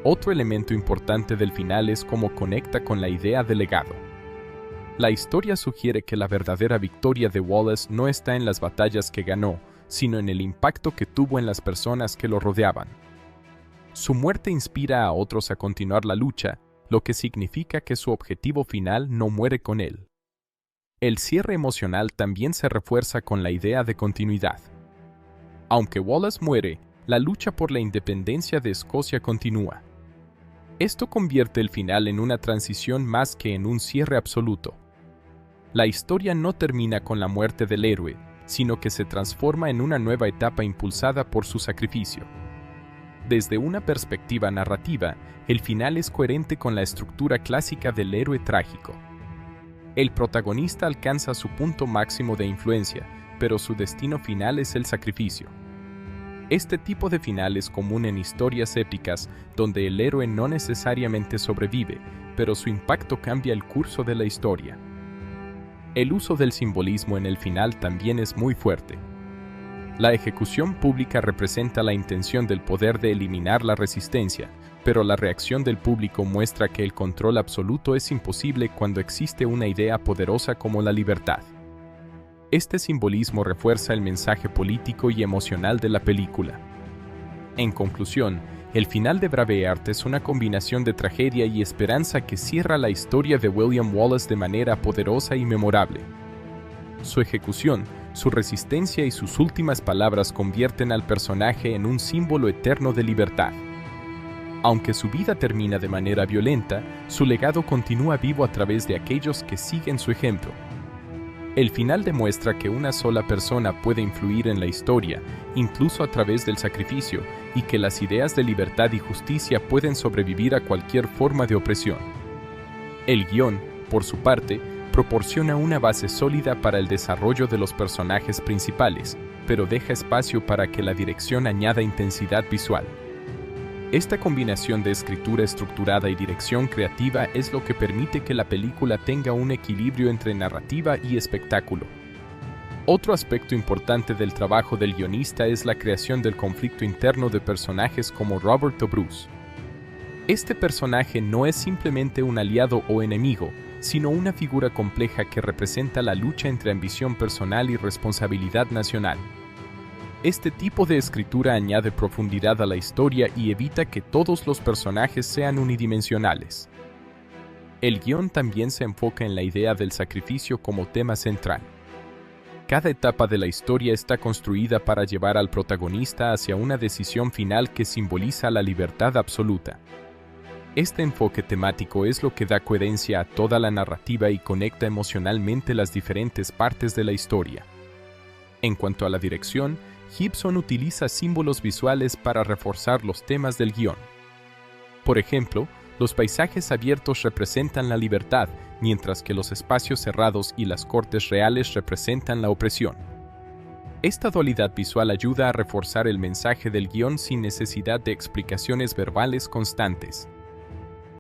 Otro elemento importante del final es cómo conecta con la idea de legado. La historia sugiere que la verdadera victoria de Wallace no está en las batallas que ganó, sino en el impacto que tuvo en las personas que lo rodeaban. Su muerte inspira a otros a continuar la lucha, lo que significa que su objetivo final no muere con él. El cierre emocional también se refuerza con la idea de continuidad. Aunque Wallace muere, la lucha por la independencia de Escocia continúa. Esto convierte el final en una transición más que en un cierre absoluto. La historia no termina con la muerte del héroe, sino que se transforma en una nueva etapa impulsada por su sacrificio. Desde una perspectiva narrativa, el final es coherente con la estructura clásica del héroe trágico. El protagonista alcanza su punto máximo de influencia, pero su destino final es el sacrificio. Este tipo de final es común en historias épicas, donde el héroe no necesariamente sobrevive, pero su impacto cambia el curso de la historia. El uso del simbolismo en el final también es muy fuerte. La ejecución pública representa la intención del poder de eliminar la resistencia, pero la reacción del público muestra que el control absoluto es imposible cuando existe una idea poderosa como la libertad. Este simbolismo refuerza el mensaje político y emocional de la película. En conclusión, el final de Braveheart es una combinación de tragedia y esperanza que cierra la historia de William Wallace de manera poderosa y memorable. Su ejecución, su resistencia y sus últimas palabras convierten al personaje en un símbolo eterno de libertad. Aunque su vida termina de manera violenta, su legado continúa vivo a través de aquellos que siguen su ejemplo. El final demuestra que una sola persona puede influir en la historia, incluso a través del sacrificio, y que las ideas de libertad y justicia pueden sobrevivir a cualquier forma de opresión. El guión, por su parte, proporciona una base sólida para el desarrollo de los personajes principales, pero deja espacio para que la dirección añada intensidad visual. Esta combinación de escritura estructurada y dirección creativa es lo que permite que la película tenga un equilibrio entre narrativa y espectáculo. Otro aspecto importante del trabajo del guionista es la creación del conflicto interno de personajes como Robert o Bruce. Este personaje no es simplemente un aliado o enemigo, sino una figura compleja que representa la lucha entre ambición personal y responsabilidad nacional. Este tipo de escritura añade profundidad a la historia y evita que todos los personajes sean unidimensionales. El guión también se enfoca en la idea del sacrificio como tema central. Cada etapa de la historia está construida para llevar al protagonista hacia una decisión final que simboliza la libertad absoluta. Este enfoque temático es lo que da coherencia a toda la narrativa y conecta emocionalmente las diferentes partes de la historia. En cuanto a la dirección, Gibson utiliza símbolos visuales para reforzar los temas del guión. Por ejemplo, los paisajes abiertos representan la libertad, mientras que los espacios cerrados y las cortes reales representan la opresión. Esta dualidad visual ayuda a reforzar el mensaje del guión sin necesidad de explicaciones verbales constantes.